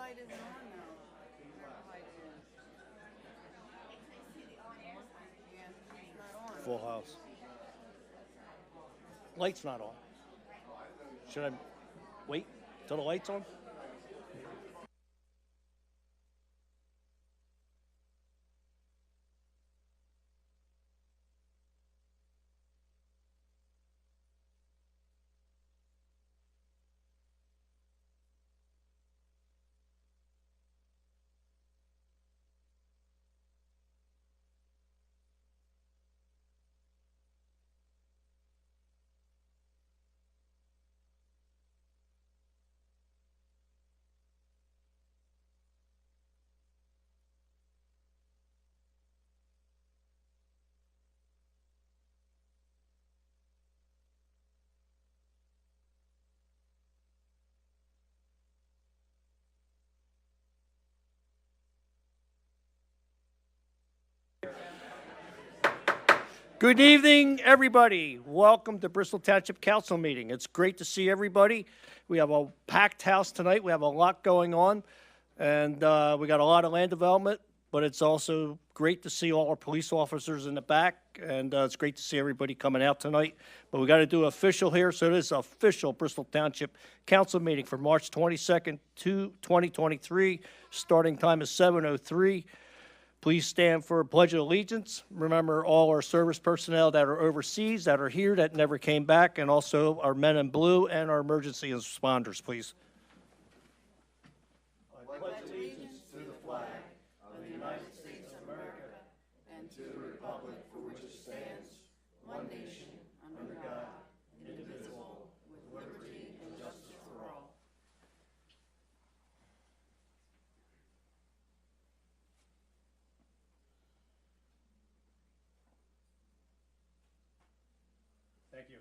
light isn't on now. Where the light is. Yeah, it's not on. Full house. Light's not on. Should I wait till the light's on? Good evening, everybody. Welcome to Bristol Township Council meeting. It's great to see everybody. We have a packed house tonight. We have a lot going on, and we got a lot of land development, but it's also great to see all our police officers in the back, and it's great to see everybody coming out tonight. But we got to do official here, so this is official Bristol Township Council meeting for March 22nd, 2023. Starting time is 7:03. Please stand for a Pledge of Allegiance. Remember all our service personnel that are overseas, that are here, that never came back, and also our men in blue and our emergency responders, please. I pledge allegiance to the flag of the United States of America and to the republic for which it stands, one nation, under God, indivisible, with liberty and justice for all. Thank you.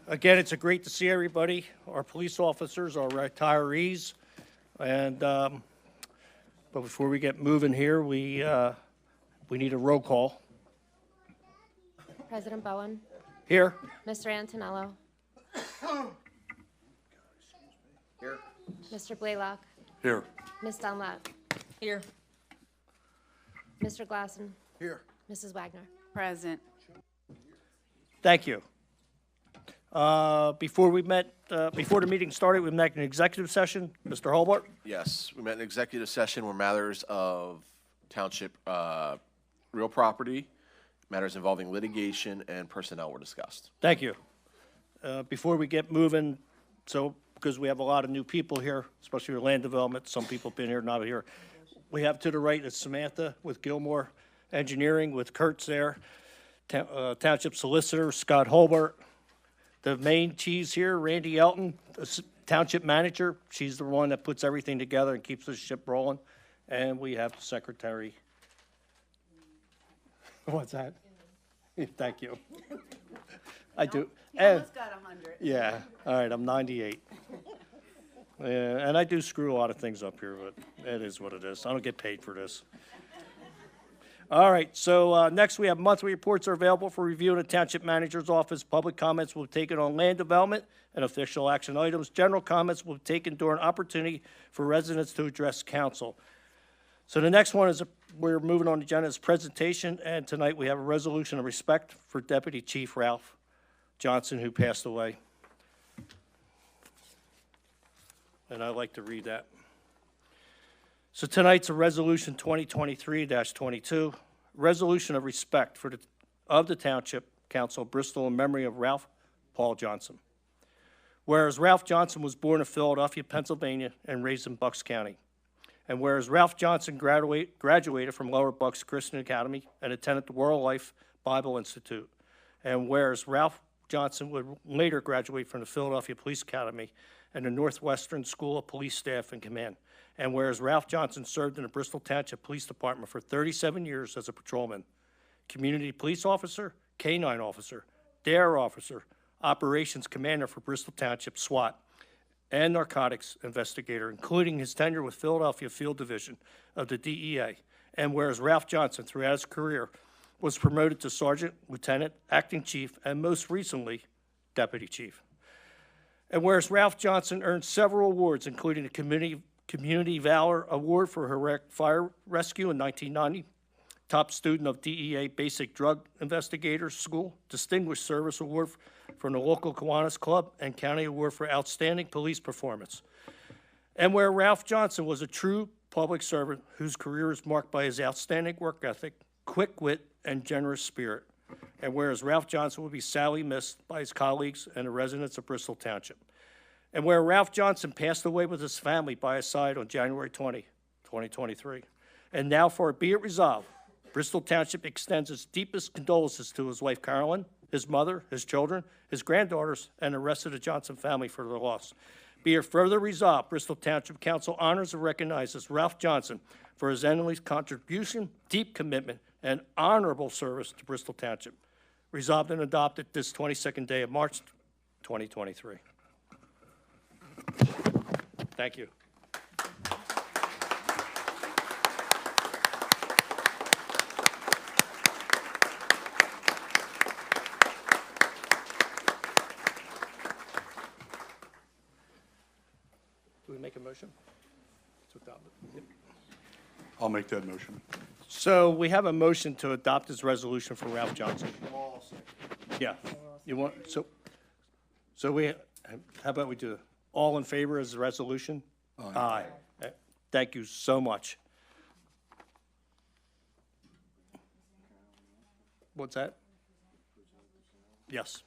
Again, it's great to see everybody, our police officers, our retirees, and but before we get moving here, we need a roll call. President Bowen, Here. Mr. Antonello, Here. Mr. Blaylock, Here. Ms. Dunlap, Here. Mr. Glassen, Here. Mrs. Wagner. Present. Thank you. Before the meeting started, we met in an executive session. Mr. Hobart? Yes, we met in executive session where matters of township real property, matters involving litigation, and personnel were discussed. Thank you. Before we get moving, because we have a lot of new people here, especially with land development, some people have been here, not here. We have to the right is Samantha with Gilmore Engineering, with Kurt's there, Township Solicitor, Scott Hobart. The main cheese here, Randy Elton, the Township Manager. She's the one that puts everything together and keeps the ship rolling. And we have the Secretary. What's that? Thank you. I do. He And, almost got 100. yeah, all right, I'm 98. Yeah, and I do screw a lot of things up here, but it is what it is. I don't get paid for this. All right, so next we have monthly reports are available for review in the Township Manager's office. Public comments will be taken on land development and official action items. General comments will be taken during opportunity for residents to address council. So the next one is, we're moving on the agenda, is presentation, and tonight we have a resolution of respect for Deputy Chief Ralph Johnson, who passed away. And I'd like to read that. So tonight's a resolution 2023-22, resolution of respect for the Township Council of Bristol in memory of Ralph Paul Johnson. Whereas Ralph Johnson was born in Philadelphia, Pennsylvania, and raised in Bucks County. And whereas Ralph Johnson graduated from Lower Bucks Christian Academy and attended the World Life Bible Institute. And whereas Ralph Johnson would later graduate from the Philadelphia Police Academy and the Northwestern School of Police Staff and Command. And whereas Ralph Johnson served in the Bristol Township Police Department for 37 years as a patrolman, community police officer, K-9 officer, DARE officer, operations commander for Bristol Township SWAT, and narcotics investigator, including his tenure with Philadelphia Field Division of the DEA. And whereas Ralph Johnson, throughout his career, was promoted to sergeant, lieutenant, acting chief, and most recently, deputy chief. And whereas Ralph Johnson earned several awards, including the Community Valor Award for heroic fire rescue in 1990, top student of DEA Basic Drug Investigators School, Distinguished Service Award from the local Kiwanis Club, and County Award for Outstanding Police Performance. And where Ralph Johnson was a true public servant whose career is marked by his outstanding work ethic, quick wit, and generous spirit. And whereas Ralph Johnson will be sadly missed by his colleagues and the residents of Bristol Township. And where Ralph Johnson passed away with his family by his side on January 20, 2023. And now for it be it resolved, Bristol Township extends its deepest condolences to his wife Carolyn, his mother, his children, his granddaughters, and the rest of the Johnson family for their loss. Be it further resolved, Bristol Township Council honors and recognizes Ralph Johnson for his endless contribution, deep commitment, and honorable service to Bristol Township. Resolved and adopted this 22nd day of March, 2023. Thank you. Do we make a motion to adopt it? Yep. I'll make that motion. So we have a motion to adopt this resolution for Ralph Johnson. Yeah. You want, so we, how about we do all in favor as the resolution? Aye. Thank you so much. What's that? Yes.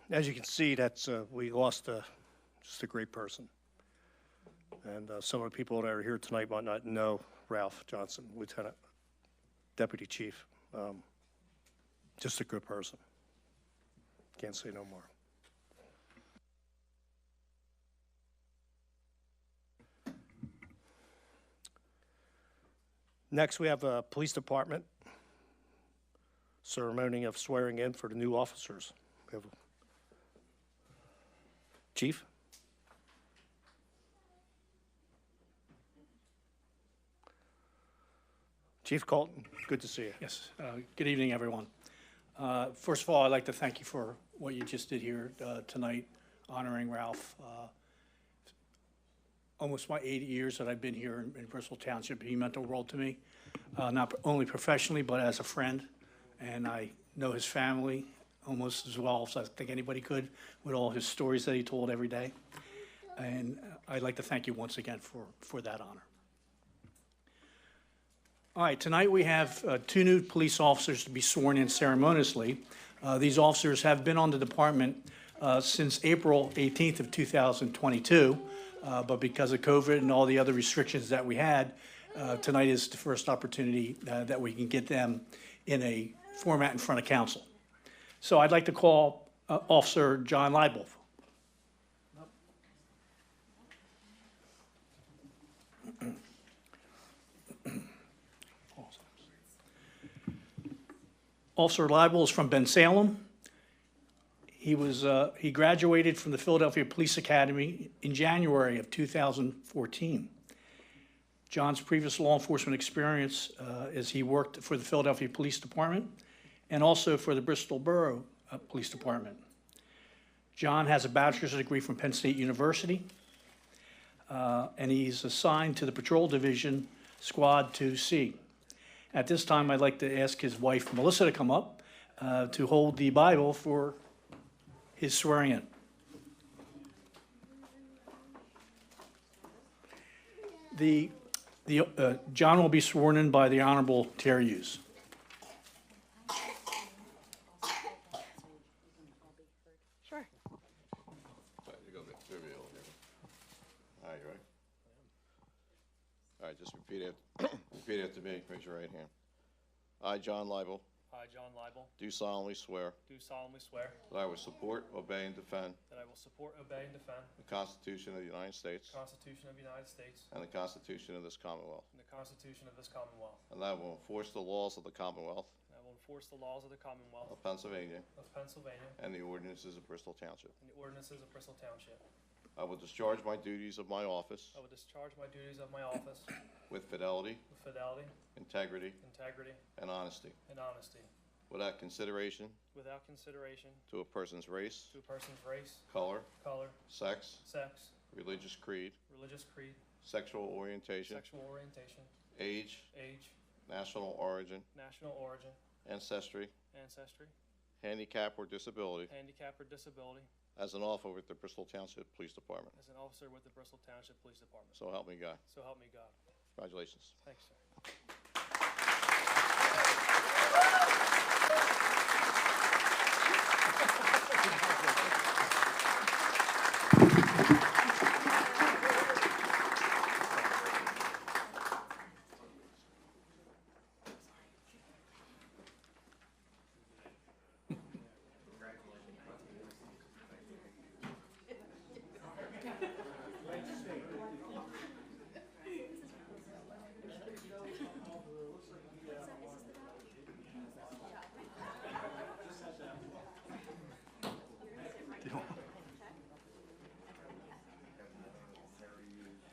As you can see, that's we lost just a great person. And some of the people that are here tonight might not know Ralph Johnson, Lieutenant, Deputy Chief. Just a good person. Can't say no more. Next, we have a police department ceremony of swearing in for the new officers. We have Chief. Chief Colton, good to see you. Yes, good evening, everyone. First of all, I'd like to thank you for what you just did here tonight, honoring Ralph. Almost my 80 years that I've been here in Bristol Township, he meant the world to me, not only professionally, but as a friend. And I know his family almost as well as I think anybody could with all his stories that he told every day. And I'd like to thank you once again for that honor. All right, tonight we have two new police officers to be sworn in ceremoniously. These officers have been on the department since April 18th of 2022, but because of COVID and all the other restrictions that we had, tonight is the first opportunity that we can get them in a format in front of council. So I'd like to call Officer John Leibel. Officer Leibel is from Ben Salem. He graduated from the Philadelphia Police Academy in January of 2014. John's previous law enforcement experience is he worked for the Philadelphia Police Department and also for the Bristol Borough Police Department. John has a bachelor's degree from Penn State University, and he's assigned to the Patrol Division, Squad 2C. At this time, I'd like to ask his wife, Melissa, to come up to hold the Bible for his swearing in. John will be sworn in by the Honorable Terry Hughes. Sure. All right, you ready? All right, just repeat after me. Raise your right hand. I, John Leibel, I, John Leibel, do solemnly swear do solemnly swear that I will support, obey, and defend that I will support, obey, and defend the Constitution of the United States the Constitution of the United States and the Constitution of this Commonwealth, and the Constitution of this Commonwealth, and that I will enforce the laws of the Commonwealth and I will enforce the laws of the Commonwealth of Pennsylvania of Pennsylvania and the ordinances of Bristol Township. and the ordinances of Bristol Township. I will discharge my duties of my office I will discharge my duties of my office with fidelity, with fidelity, integrity, integrity, and honesty, and honesty, without consideration without consideration to a person's race, to a person's race, color, color, sex, sex, religious creed, religious creed, sexual orientation, sexual orientation, age, age, national origin, national origin, ancestry, ancestry, handicap, or disability handicap, or disability, as an officer with the Bristol Township Police Department. as an officer with the Bristol Township Police Department. So help me God. So help me God. Congratulations. Thanks, sir.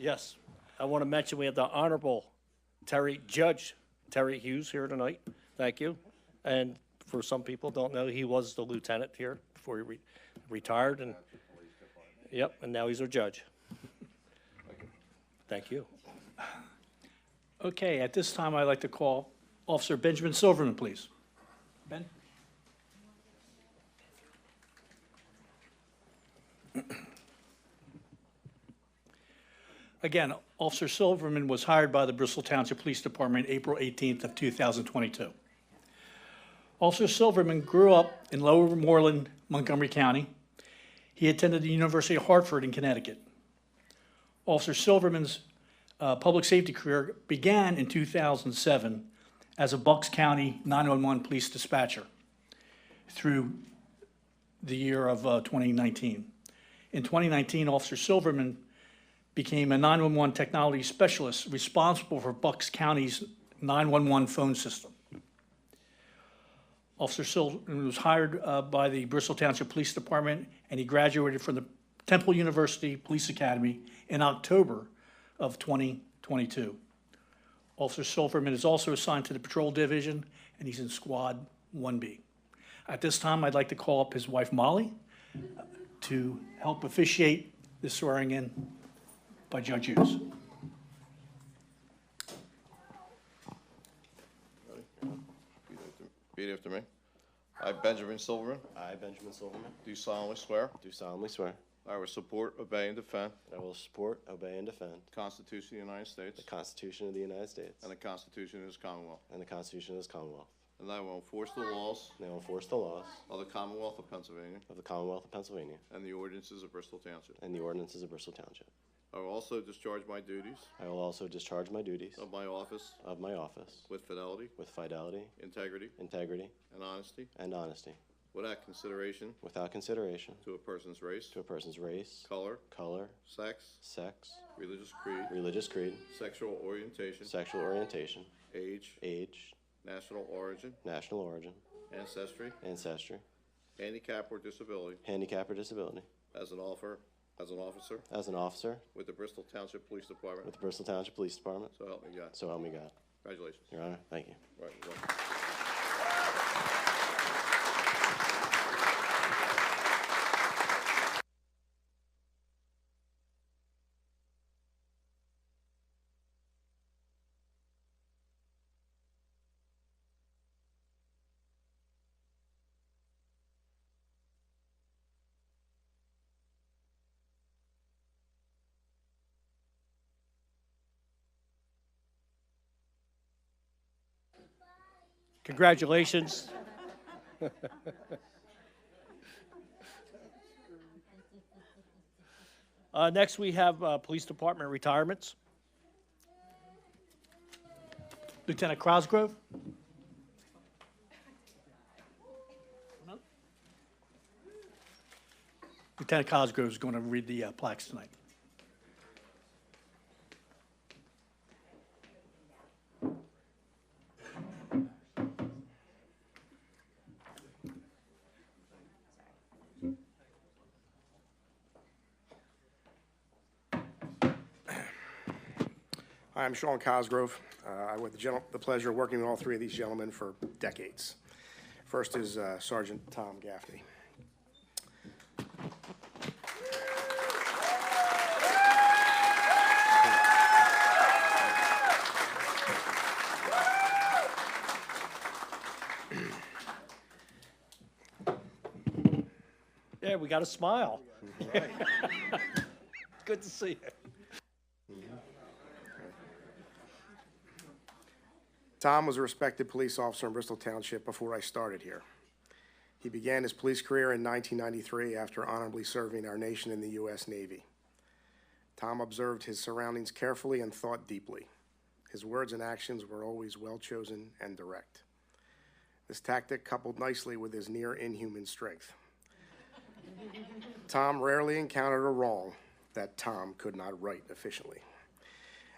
Yes, I want to mention we have the Honorable Judge Terry Hughes here tonight. Thank you. And for some people don't know, he was the lieutenant here before he retired, and yep, and now he's our judge. Thank you. Okay, at this time, I'd like to call Officer Benjamin Silverman, please. Ben? Again, Officer Silverman was hired by the Bristol Township Police Department April 18th of 2022. Officer Silverman grew up in Lower Moreland, Montgomery County. He attended the University of Hartford in Connecticut. Officer Silverman's public safety career began in 2007 as a Bucks County 911 police dispatcher through the year of 2019. In 2019, Officer Silverman became a 911 technology specialist responsible for Bucks County's 911 phone system. Officer Silverman was hired by the Bristol Township Police Department, and he graduated from the Temple University Police Academy in October of 2022. Officer Silverman is also assigned to the Patrol Division, and he's in Squad 1B. At this time, I'd like to call up his wife, Molly, to help officiate the swearing in by Judge Hughes. Repeat after me. I, Benjamin Silverman, I, Benjamin Silverman, do solemnly swear do solemnly swear I will support, obey, and defend that I will support, obey, and defend the Constitution of the United States the Constitution of the United States and the Constitution of this Commonwealth, and the Constitution of this Commonwealth, and that I will enforce the laws and I will enforce the laws of the Commonwealth of Pennsylvania of the Commonwealth of Pennsylvania and the ordinances of Bristol Township. and the ordinances of Bristol Township. I will also discharge my duties I will also discharge my duties of my office of my office with fidelity, with fidelity, integrity, integrity, and honesty, and honesty, without consideration without consideration to a person's race, to a person's race, color, color, sex, sex, religious creed, religious creed, sexual orientation, sexual orientation, age, age, national origin, national origin, ancestry, ancestry, handicap, or disability handicap, or disability. as an officer As an officer with the Bristol Township Police Department. with the Bristol Township Police Department, So help me God. so help me God. Congratulations. Your Honor, thank you. Right, you're welcome. Congratulations. Next, we have Police Department retirements. Lieutenant Crosgrove? Lieutenant Cosgrove is going to read the plaques tonight. I'm Sean Cosgrove. I had the pleasure of working with all three of these gentlemen for decades. First is Sergeant Tom Gaffney. Yeah, we got a smile. Good to see you. Tom was a respected police officer in Bristol Township before I started here. He began his police career in 1993 after honorably serving our nation in the U.S. Navy. Tom observed his surroundings carefully and thought deeply. His words and actions were always well chosen and direct. This tactic coupled nicely with his near inhuman strength. Tom rarely encountered a wrong that Tom could not right efficiently.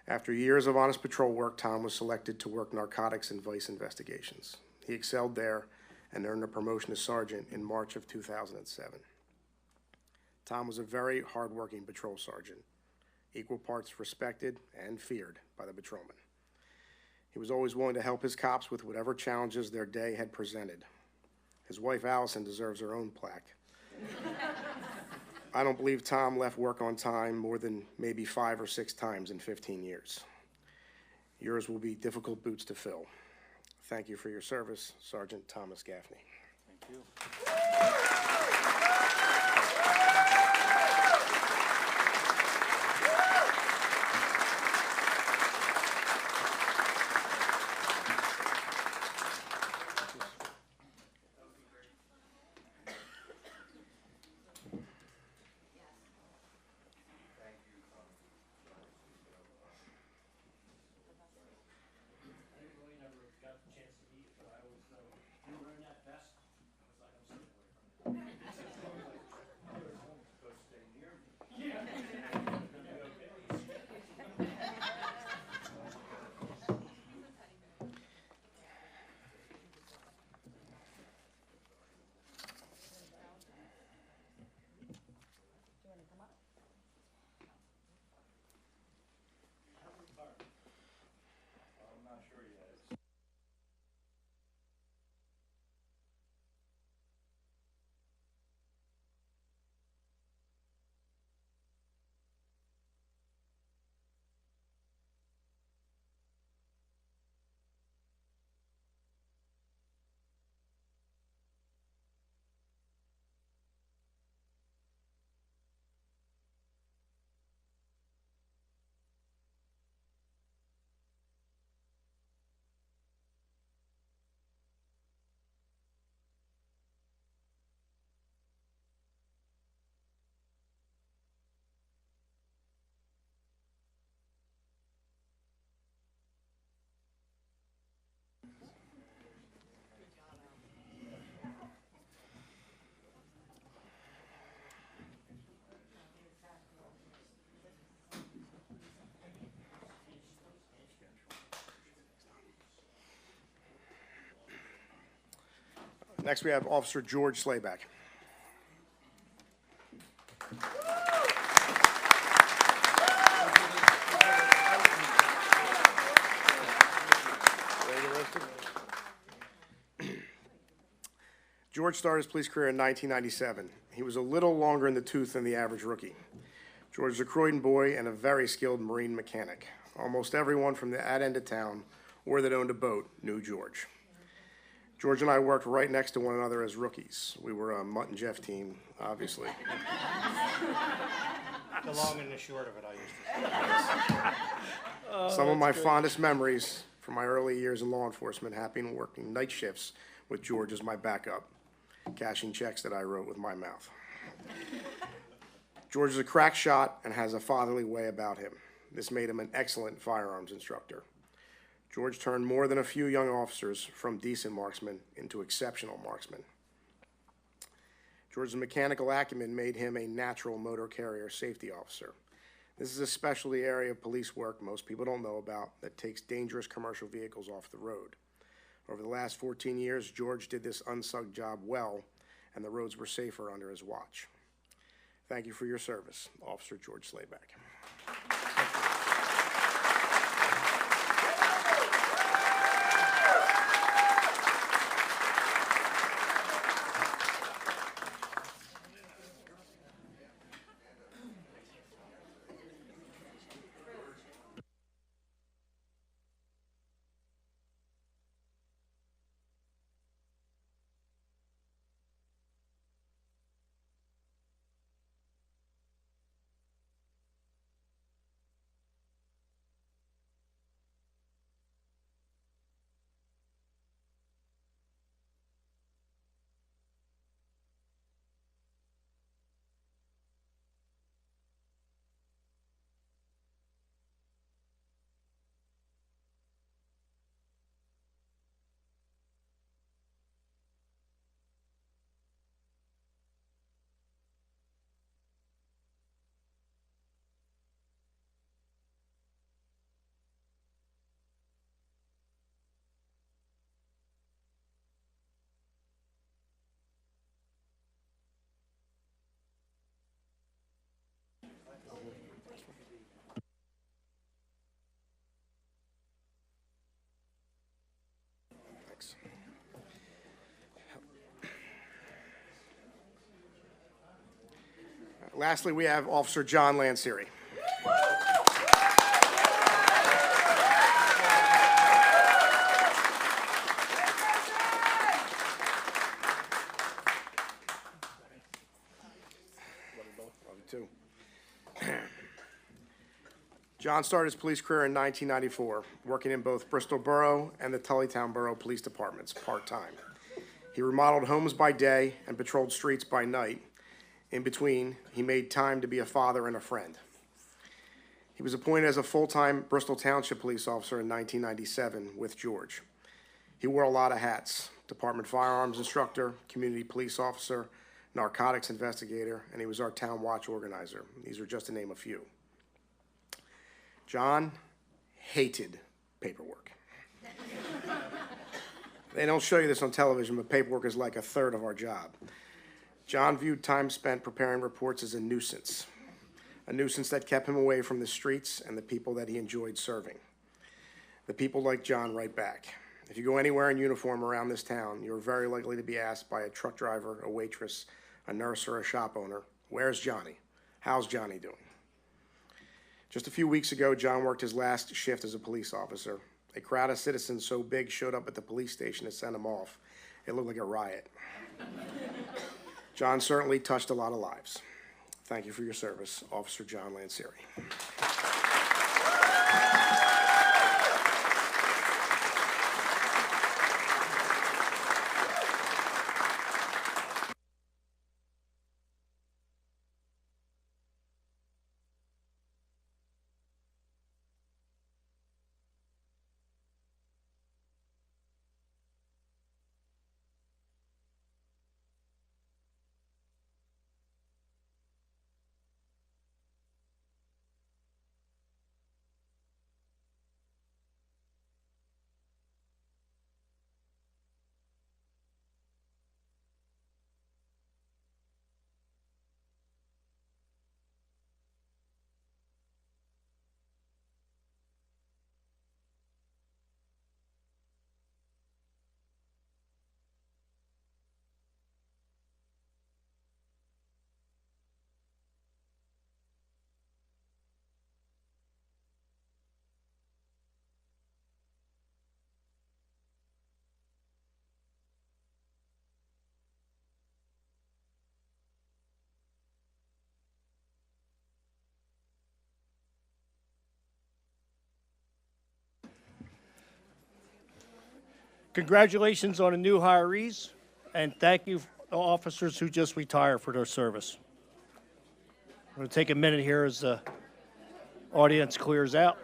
After years of honest patrol work, Tom was selected to work narcotics and vice investigations. He excelled there and earned a promotion to sergeant in March of 2007. Tom was a very hardworking patrol sergeant, equal parts respected and feared by the patrolmen. He was always willing to help his cops with whatever challenges their day had presented. His wife, Allison, deserves her own plaque. I don't believe Tom left work on time more than maybe 5 or 6 times in 15 years. Yours will be difficult boots to fill. Thank you for your service, Sergeant Thomas Gaffney. Thank you. Next, we have Officer George Slayback. George started his police career in 1997. He was a little longer in the tooth than the average rookie. George is a Croydon boy and a very skilled marine mechanic. Almost everyone from that end of town or that owned a boat knew George. George and I worked right next to one another as rookies. We were a Mutt and Jeff team, obviously. The long and the short of it, I used to say. Some of my fondest memories from my early years in law enforcement happened working night shifts with George as my backup, cashing checks that I wrote with my mouth. George is a crack shot and has a fatherly way about him. This made him an excellent firearms instructor. George turned more than a few young officers from decent marksmen into exceptional marksmen. George's mechanical acumen made him a natural motor carrier safety officer. This is a specialty area of police work most people don't know about that takes dangerous commercial vehicles off the road. Over the last 14 years, George did this unsung job well, and the roads were safer under his watch. Thank you for your service, Officer George Slayback. Thanks. Lastly, we have Officer John Lanseri. Love you too. John started his police career in 1994, working in both Bristol Borough and the Tullytown Borough Police Departments, part-time. He remodeled homes by day and patrolled streets by night. In between, he made time to be a father and a friend. He was appointed as a full-time Bristol Township police officer in 1997 with George. He wore a lot of hats: department firearms instructor, community police officer, narcotics investigator, and he was our town watch organizer. These are just to name a few. John hated paperwork. They don't show you this on television, but paperwork is like a third of our job. John viewed time spent preparing reports as a nuisance that kept him away from the streets and the people that he enjoyed serving. The people like John right back. If you go anywhere in uniform around this town, you're very likely to be asked by a truck driver, a waitress, a nurse, or a shop owner, "Where's Johnny? How's Johnny doing?" Just a few weeks ago, John worked his last shift as a police officer. A crowd of citizens so big showed up at the police station to send him off. It looked like a riot. John certainly touched a lot of lives. Thank you for your service, Officer John Lanseri. Congratulations on the new hirees, and thank you, the officers who just retired, for their service. I'm going to take a minute here as the audience clears out.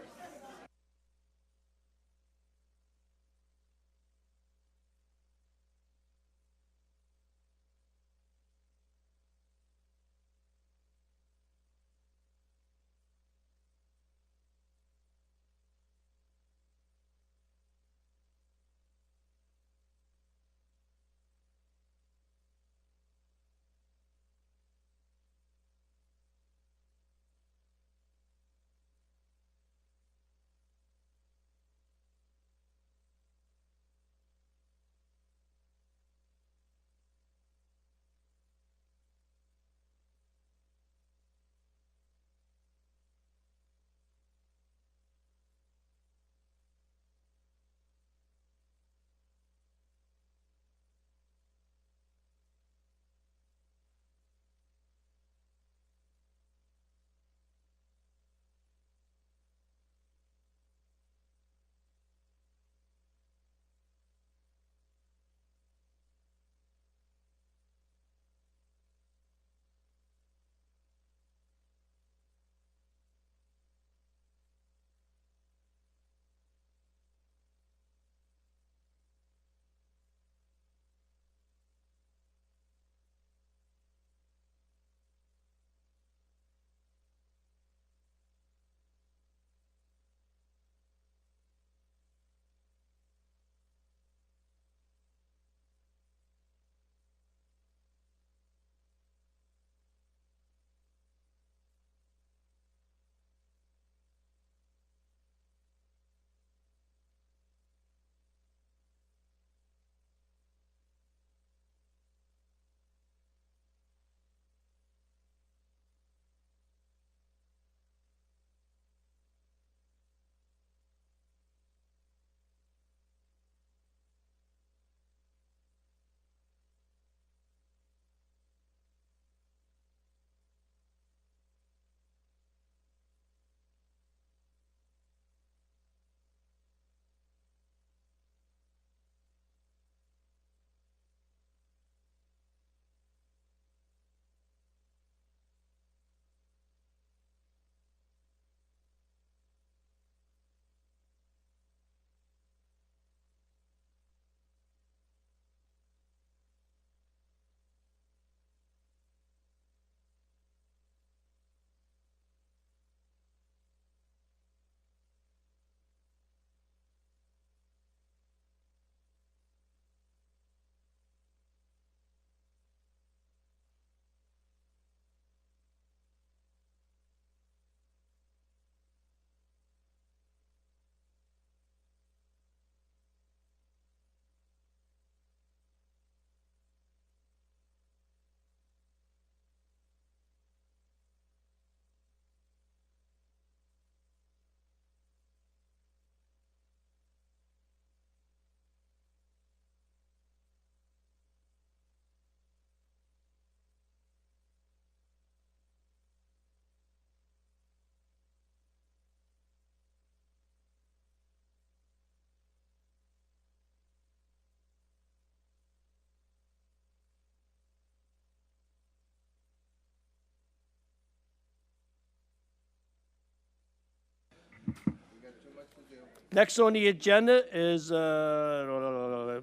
Next on the agenda is year-end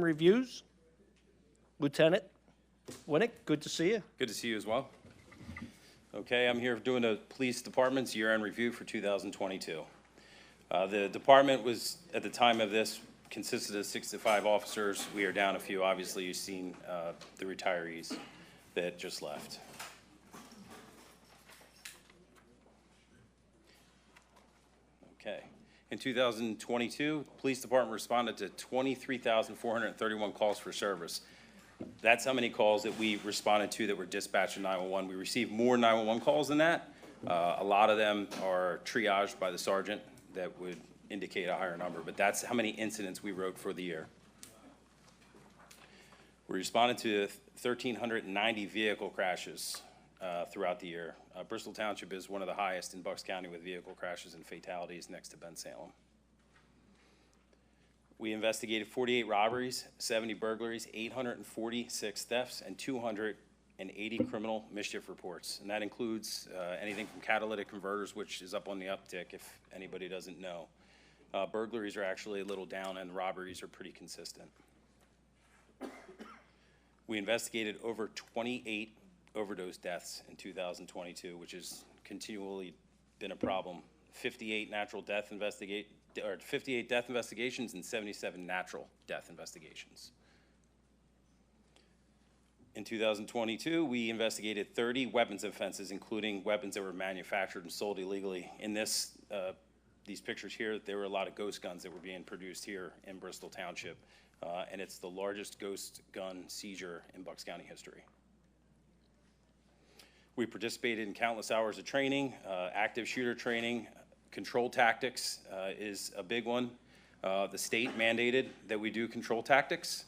reviews. Lieutenant Winnick, good to see you. Good to see you as well. Okay, I'm here doing the police department's year-end review for 2022. The department was, at the time of this, consisted of 65 officers. We are down a few. Obviously, you've seen the retirees that just left. Okay. In 2022, the police department responded to 23,431 calls for service. That's how many calls that we responded to that were dispatched in 911. We received more 911 calls than that. A lot of them are triaged by the sergeant that would indicate a higher number, but that's how many incidents we wrote for the year. We responded to 1,390 vehicle crashes throughout the year. Bristol Township is one of the highest in Bucks County with vehicle crashes and fatalities, next to Ben Salem. We investigated 48 robberies, 70 burglaries, 846 thefts, and 280 criminal mischief reports. And that includes anything from catalytic converters, which is up on the uptick if anybody doesn't know. Burglaries are actually a little down, and robberies are pretty consistent. We investigated over 28 overdose deaths in 2022, which has continually been a problem. 58 death investigations and 77 natural death investigations. In 2022, we investigated 30 weapons offenses, including weapons that were manufactured and sold illegally. In these pictures here, there were a lot of ghost guns that were being produced here in Bristol Township, and it's the largest ghost gun seizure in Bucks County history. We participated in countless hours of training, active shooter training. Control tactics is a big one. The state mandated that we do control tactics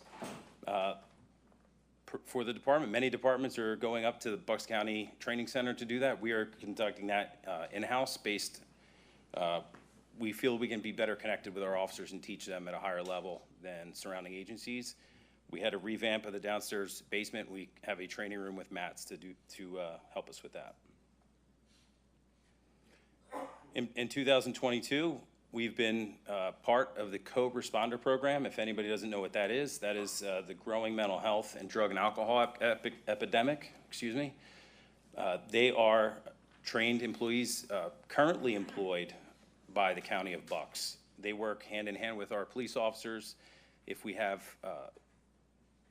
for the department. Many departments are going up to the Bucks County Training Center to do that. We are conducting that in-house based. We feel we can be better connected with our officers and teach them at a higher level than surrounding agencies. We had a revamp of the downstairs basement. We have a training room with mats to help us with that. In 2022, we've been part of the co-responder program. If anybody doesn't know what that is the growing mental health and drug and alcohol epidemic, excuse me. They are trained employees currently employed by the County of Bucks. They work hand in hand with our police officers. If we have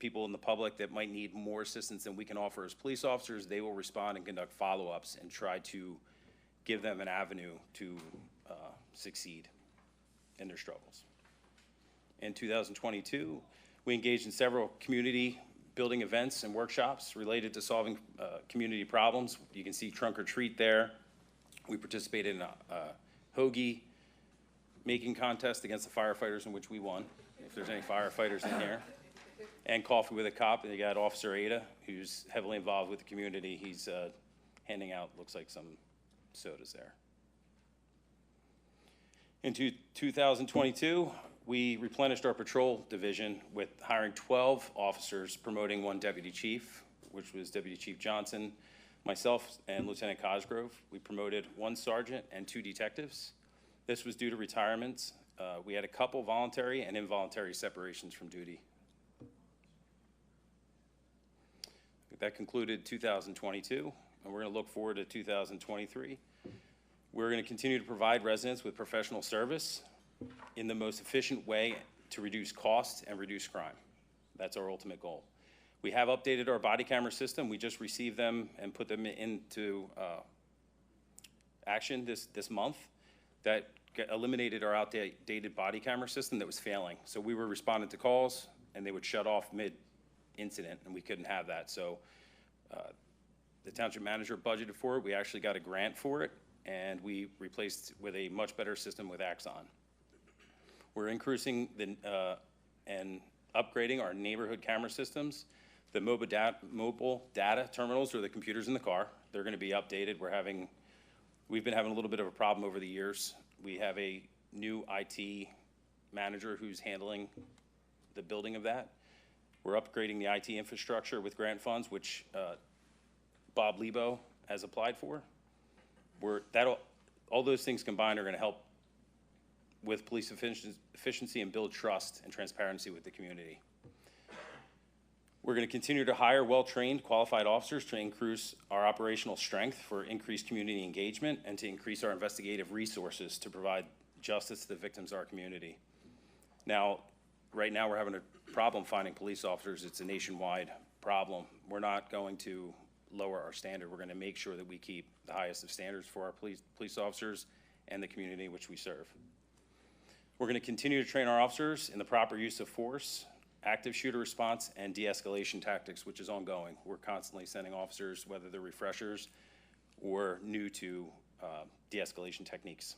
people in the public that might need more assistance than we can offer as police officers, they will respond and conduct follow-ups and try to give them an avenue to succeed in their struggles. In 2022, we engaged in several community building events and workshops related to solving community problems. You can see Trunk or Treat there. We participated in a hoagie making contest against the firefighters, in which we won, if there's any firefighters in here. And Coffee with a Cop, and you got Officer Ada, who's heavily involved with the community. He's handing out, looks like, some sodas there. In 2022, we replenished our patrol division with hiring 12 officers, promoting 1 deputy chief, which was Deputy Chief Johnson, myself, and Lieutenant Cosgrove. We promoted 1 sergeant and 2 detectives. This was due to retirements. We had a couple voluntary and involuntary separations from duty. That concluded 2022, and we're going to look forward to 2023. We're going to continue to provide residents with professional service in the most efficient way to reduce costs and reduce crime. That's our ultimate goal. We have updated our body camera system. We just received them and put them into action this month. That eliminated our outdated body camera system that was failing. So we were responding to calls, and they would shut off mid-incident, and we couldn't have that. So the township manager budgeted for it. We actually got a grant for it, and we replaced with a much better system with Axon. We're increasing and upgrading our neighborhood camera systems. The mobile data terminals are the computers in the car. They're going to be updated. We've been having a little bit of a problem over the years. We have a new IT manager who's handling the building of that. We're upgrading the IT infrastructure with grant funds, which Bob Lebo has applied for. All those things combined are going to help with police efficiency and build trust and transparency with the community. We're going to continue to hire well-trained, qualified officers to increase our operational strength for increased community engagement and to increase our investigative resources to provide justice to the victims of our community. Now, right now we're having a problem finding police officers. It's a nationwide problem. We're not going to lower our standard. We're going to make sure that we keep the highest of standards for our police officers and the community in which we serve. We're going to continue to train our officers in the proper use of force, active shooter response, and de-escalation tactics, which is ongoing. We're constantly sending officers, whether they're refreshers or new to de-escalation techniques.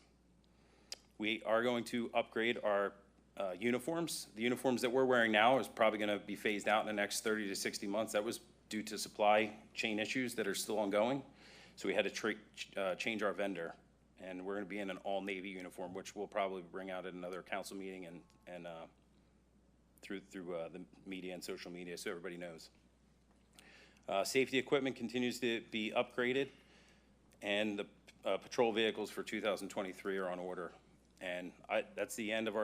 We are going to upgrade our uniforms. The uniforms that we're wearing now is probably going to be phased out in the next 30 to 60 months. That was due to supply chain issues that are still ongoing. So we had to change our vendor, and we're going to be in an all-navy uniform, which we'll probably bring out at another council meeting and through the media and social media, so everybody knows. Safety equipment continues to be upgraded, and the patrol vehicles for 2023 are on order. And that's the end of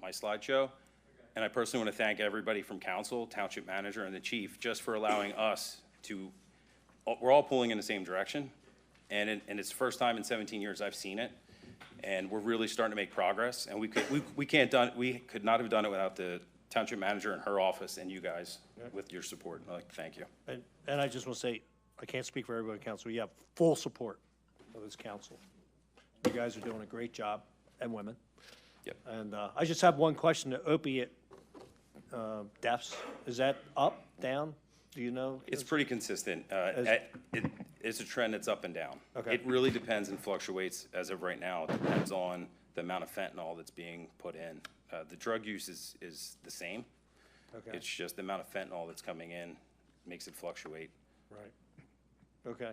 my slideshow. And I personally want to thank everybody from council, township manager, and the chief just for allowing us to, we're all pulling in the same direction. And it's the first time in 17 years I've seen it. And we're really starting to make progress. And we could not have done it without the township manager and her office and you guys with your support. I'd like to thank you. And I just want to say, I can't speak for everybody on council. You have full support of this council. You guys are doing a great job, and women. Yep. And I just have one question. The opiate deaths, is that up, down? Do you know? It's pretty consistent. It's a trend that's up and down. Okay. It really depends and fluctuates as of right now. It depends on the amount of fentanyl that's being put in. The drug use is the same. Okay. It's just the amount of fentanyl that's coming in makes it fluctuate. Right. Okay.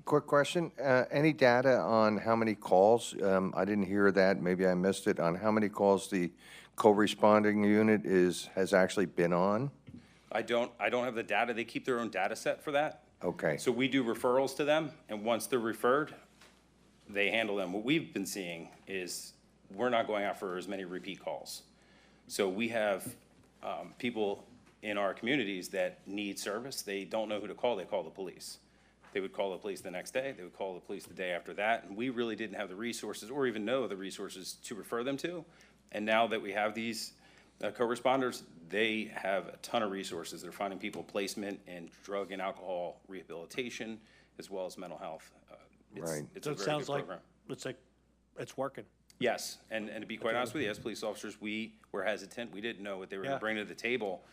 Quick question, any data on how many calls, I didn't hear that, maybe I missed it, on how many calls the co-responding unit has actually been on? I don't have the data. They keep their own data set for that. Okay. So we do referrals to them, and once they're referred, they handle them. What we've been seeing is we're not going out for as many repeat calls. So we have people in our communities that need service. They don't know who to call. They call the police. They would call the police the next day. They would call the police the day after that. And we really didn't have the resources or even know the resources to refer them to. And now that we have these co-responders, they have a ton of resources. They're finding people placement in drug and alcohol rehabilitation, as well as mental health. Right. It's So a it very sounds good like, program. it's like, it's working. Yes, and to be quite honest with you, as police officers, we were hesitant. We didn't know what they were going Yeah. to bring to the table.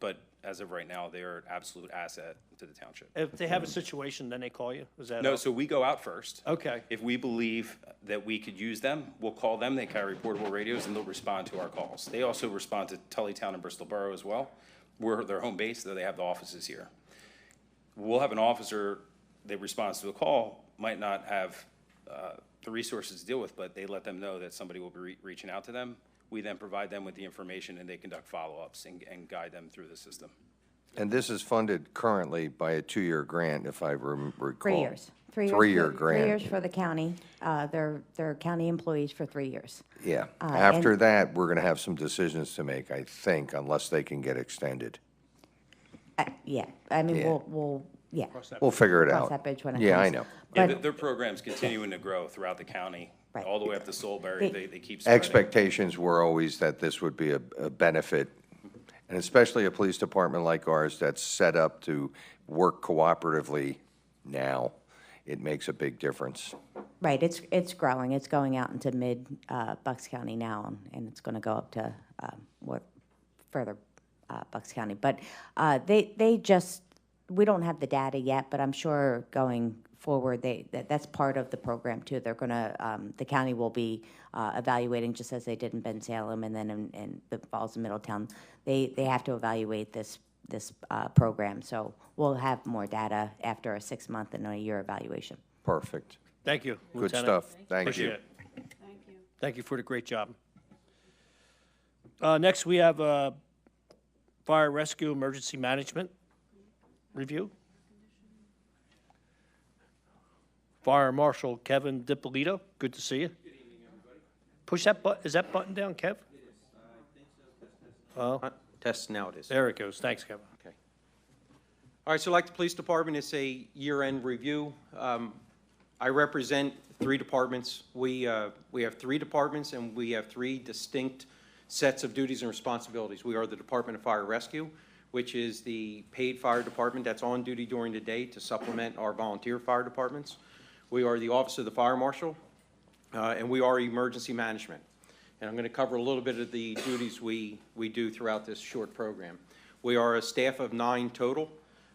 But as of right now, they're an absolute asset to the township. If they have a situation, then they call you? Is that? No, so we go out first. Okay. If we believe that we could use them, we'll call them. They carry portable radios, and they'll respond to our calls. They also respond to Tullytown and Bristol Borough as well. We're their home base, though they have the offices here. We'll have an officer that responds to a call, might not have the resources to deal with, but they let them know that somebody will be reaching out to them. We then provide them with the information, and they conduct follow-ups and guide them through the system. And this is funded currently by a 2-year grant, if I recall. 3 years. 3 years. 3-year grant. 3 years for the county. They're county employees for 3 years. Yeah. and- After that, we're going to have some decisions to make, I think, unless they can get extended. Yeah, I mean, Yeah. yeah. We'll figure it Cross out. that bridge when it Yeah, I comes. know. Yeah, But- their program's continuing to grow throughout the county, Right. all the way up to Soulbury. They- They keep spreading. Expectations were always that this would be a benefit, and especially a police department like ours that's set up to work cooperatively now, it makes a big difference. Right, it's growing. It's going out into Bucks County now, and it's going to go up to more further Bucks County. But they just, we don't have the data yet, but I'm sure going forward, that's part of the program too. They're going to, the county will be evaluating, just as they did in Ben Salem and then in the Falls and Middletown. They have to evaluate this program. So we'll have more data after a 6-month and a year evaluation. Perfect. Thank you, Good Lieutenant. stuff. Thank Appreciate you. it. Thank you. Thank you for the great job. Next, we have Fire Rescue Emergency Management Review. Fire Marshal Kevin DiPolito, good to see you. Good evening, everybody. Push that button, is that button down, Kev? It is. I think so. Oh, Test now it is. there it goes. Thanks, Kevin. Okay. All right, so like the police department, it's a year-end review. I represent 3 departments. We have 3 departments, and we have 3 distinct sets of duties and responsibilities. We are the Department of Fire Rescue, which is the paid fire department that's on duty during the day to supplement our volunteer fire departments. We are the Office of the Fire Marshal, and we are Emergency Management. And I'm going to cover a little bit of the duties we do throughout this short program. We are a staff of 9 total.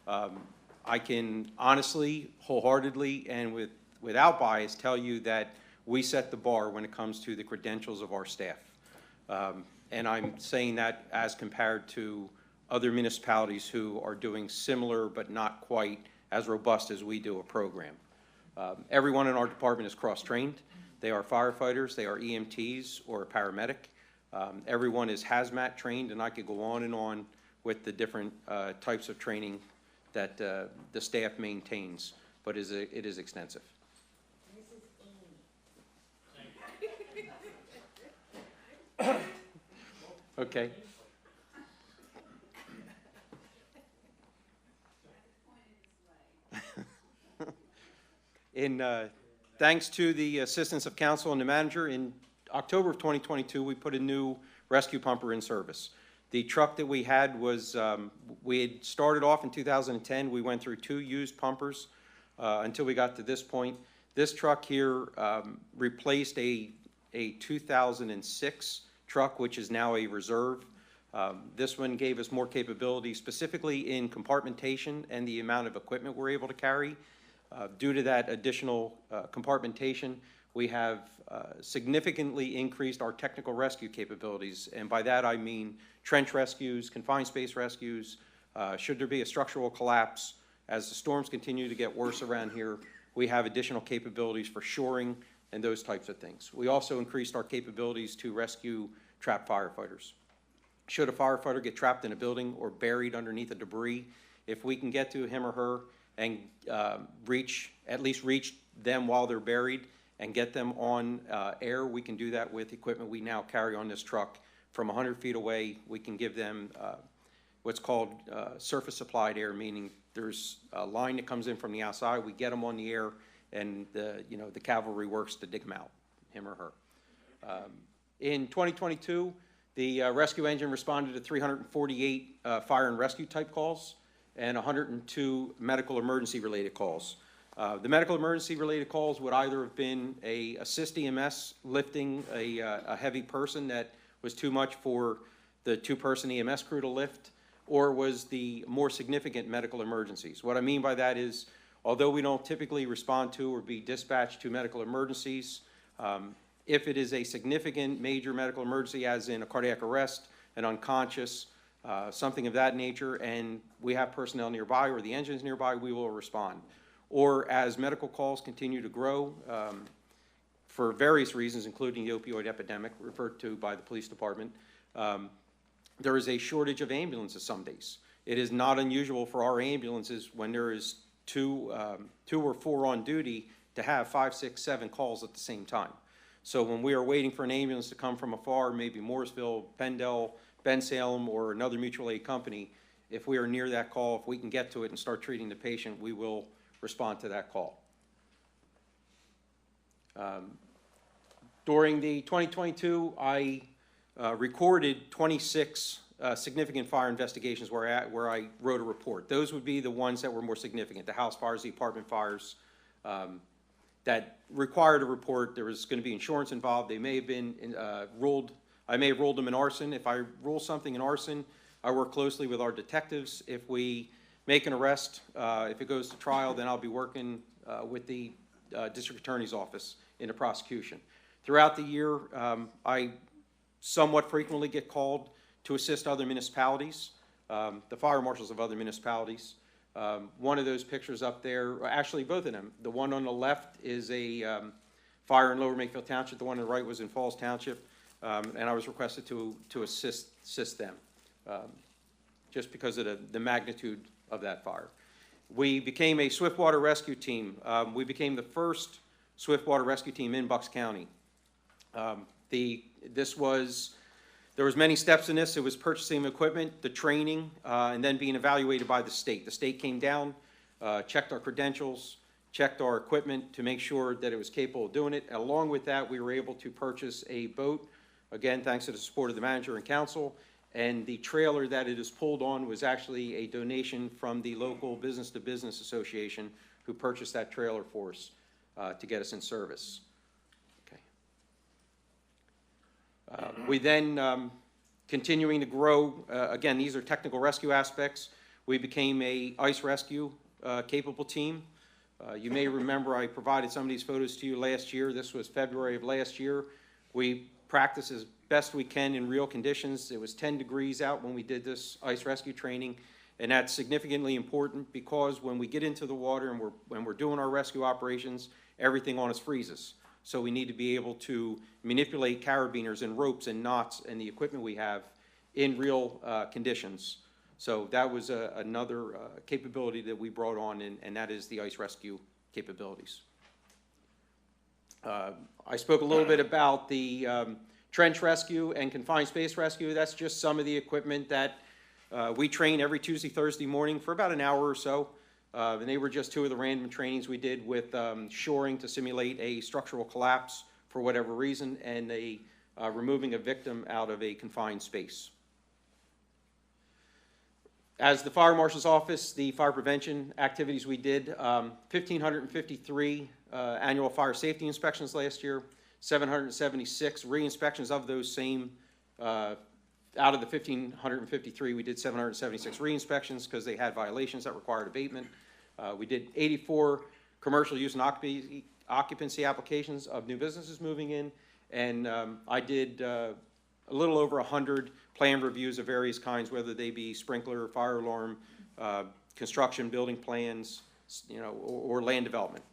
I can honestly, wholeheartedly, and without bias tell you that we set the bar when it comes to the credentials of our staff. And I'm saying that as compared to other municipalities who are doing similar but not quite as robust as we do a program. Everyone in our department is cross-trained. They are firefighters, they are EMTs or a paramedic. Everyone is hazmat trained, and I could go on and on with the different types of training that the staff maintains, but it is extensive. Okay. Thanks to the assistance of council and the manager, in October of 2022, we put a new rescue pumper in service. The truck that we had was, we had started off in 2010. We went through 2 used pumpers until we got to this point. This truck here replaced a 2006 truck, which is now a reserve. This one gave us more capability, specifically in compartmentation and the amount of equipment we're able to carry. Due to that additional compartmentation, we have significantly increased our technical rescue capabilities, and by that I mean trench rescues, confined space rescues, should there be a structural collapse. As the storms continue to get worse around here, we have additional capabilities for shoring and those types of things. We also increased our capabilities to rescue trapped firefighters. Should a firefighter get trapped in a building or buried underneath the debris, if we can get to him or her and at least reach them while they're buried and get them on air, we can do that with equipment we now carry on this truck. From 100 feet away, we can give them what's called surface supplied air, meaning there's a line that comes in from the outside, we get them on the air, and the cavalry works to dig them out, him or her. In 2022, the rescue engine responded to 348 fire and rescue type calls and 102 medical emergency related calls. The medical emergency related calls would either have been a assist EMS lifting a heavy person that was too much for the 2-person EMS crew to lift, or was the more significant medical emergencies. What I mean by that is, although we don't typically respond to or be dispatched to medical emergencies, if it is a significant major medical emergency, as in a cardiac arrest, an unconscious, something of that nature, and we have personnel nearby or the engine's nearby, we will respond. Or as medical calls continue to grow, for various reasons, including the opioid epidemic referred to by the police department, there is a shortage of ambulances some days. It is not unusual for our ambulances, when there is two or 4 on duty, to have 5, 6, 7 calls at the same time. So when we are waiting for an ambulance to come from afar, maybe Mooresville, Pendle, Ben Salem, or another mutual aid company, if we are near that call, if we can get to it and start treating the patient, we will respond to that call. During the 2022, I recorded 26 significant fire investigations where I wrote a report. Those would be the ones that were more significant, the house fires, the apartment fires, that required a report. There was going to be insurance involved. They may have been I may have ruled them in arson. If I rule something in arson, I work closely with our detectives. If we make an arrest, if it goes to trial, then I'll be working with the district attorney's office in the prosecution. Throughout the year, I somewhat frequently get called to assist other municipalities, the fire marshals of other municipalities. One of those pictures up there, actually both of them, the one on the left is a fire in Lower Makefield Township, the one on the right was in Falls Township, and I was requested to assist them, just because of the magnitude of that fire. We became a swiftwater rescue team. We became the first swiftwater rescue team in Bucks County. There was many steps in this. It was purchasing equipment, the training, and then being evaluated by the state. The state came down, checked our credentials, checked our equipment to make sure that it was capable of doing it. Along with that, we were able to purchase a boat, again, thanks to the support of the manager and council, and the trailer that it is pulled on was actually a donation from the local business-to-business association who purchased that trailer for us to get us in service. We then, continuing to grow, again, these are technical rescue aspects. We became a ice rescue capable team. You may remember I provided some of these photos to you last year. This was February of last year. We practiced as best we can in real conditions. It was 10 degrees out when we did this ice rescue training, and that's significantly important because when we get into the water and when we're doing our rescue operations, everything on us freezes. So we need to be able to manipulate carabiners and ropes and knots and the equipment we have in real conditions. So that was another capability that we brought on, and that is the ice rescue capabilities. I spoke a little bit about the trench rescue and confined space rescue. That's just some of the equipment that we train every Tuesday, Thursday morning for about an hour or so. And they were just two of the random trainings we did with shoring to simulate a structural collapse for whatever reason, and removing a victim out of a confined space. As the Fire Marshal's Office, the fire prevention activities we did, 1,553 annual fire safety inspections last year, 776 re-inspections of those same, out of the 1,553, we did 776 re-inspections because they had violations that required abatement. We did 84 commercial use and occupancy applications of new businesses moving in, and I did a little over 100 plan reviews of various kinds, whether they be sprinkler, fire alarm, construction, building plans, or land development.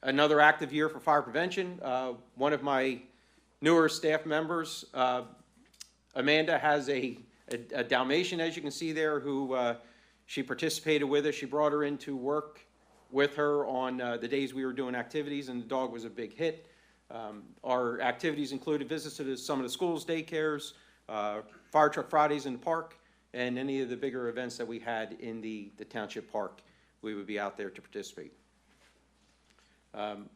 Another active year for fire prevention. One of my newer staff members, Amanda, has a Dalmatian, as you can see there, who she participated with us. She brought her into work with her on the days we were doing activities, and the dog was a big hit. Our activities included visits to some of the schools, daycares, fire truck Fridays in the park, and any of the bigger events that we had in the township park. We would be out there to participate.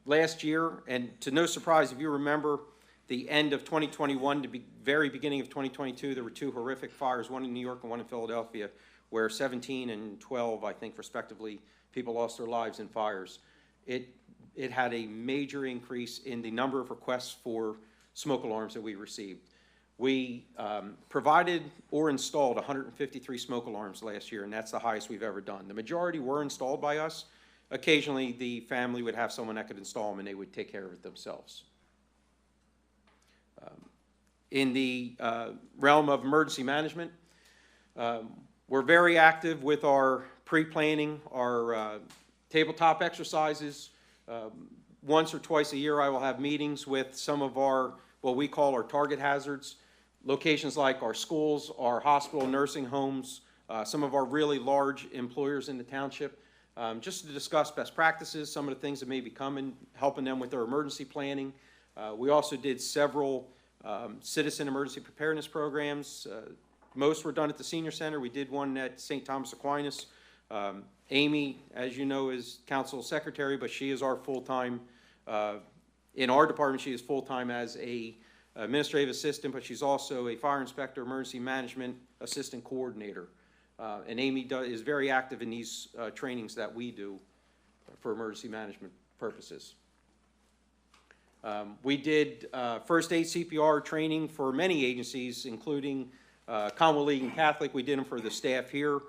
Last year, and to no surprise, if you remember, the end of 2021 to very beginning of 2022, there were two horrific fires, one in New York and one in Philadelphia, where 17 and 12, I think, respectively, people lost their lives in fires. It had a major increase in the number of requests for smoke alarms that we received. We provided or installed 153 smoke alarms last year, and that's the highest we've ever done. The majority were installed by us. Occasionally, the family would have someone that could install them, and they would take care of it themselves. In the realm of emergency management, we're very active with our pre-planning, our tabletop exercises. Once or twice a year, I will have meetings with some of our, what we call our target hazards, locations like our schools, our hospital, nursing homes, some of our really large employers in the township, just to discuss best practices, some of the things that may be coming, helping them with their emergency planning. We also did several citizen emergency preparedness programs. Most were done at the senior center. We did one at St. Thomas Aquinas. Amy, as you know, is council secretary, but she is our full-time, in our department, she is full-time as a administrative assistant, but she's also a fire inspector, emergency management assistant coordinator. And Amy is very active in these trainings that we do for emergency management purposes. We did first aid CPR training for many agencies, including Commonwealth League and Catholic. We did them for the staff here.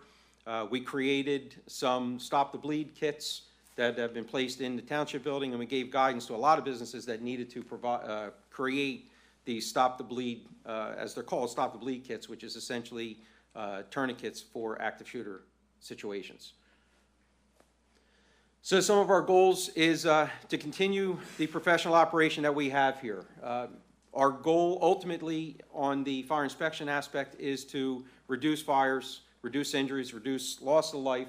We created some Stop the Bleed kits that have been placed in the township building, and we gave guidance to a lot of businesses that needed to provide, create the Stop the Bleed, as they're called, Stop the Bleed kits, which is essentially tourniquets for active shooter situations. So some of our goals is to continue the professional operation that we have here. Our goal ultimately on the fire inspection aspect is to reduce fires, reduce injuries, reduce loss of life,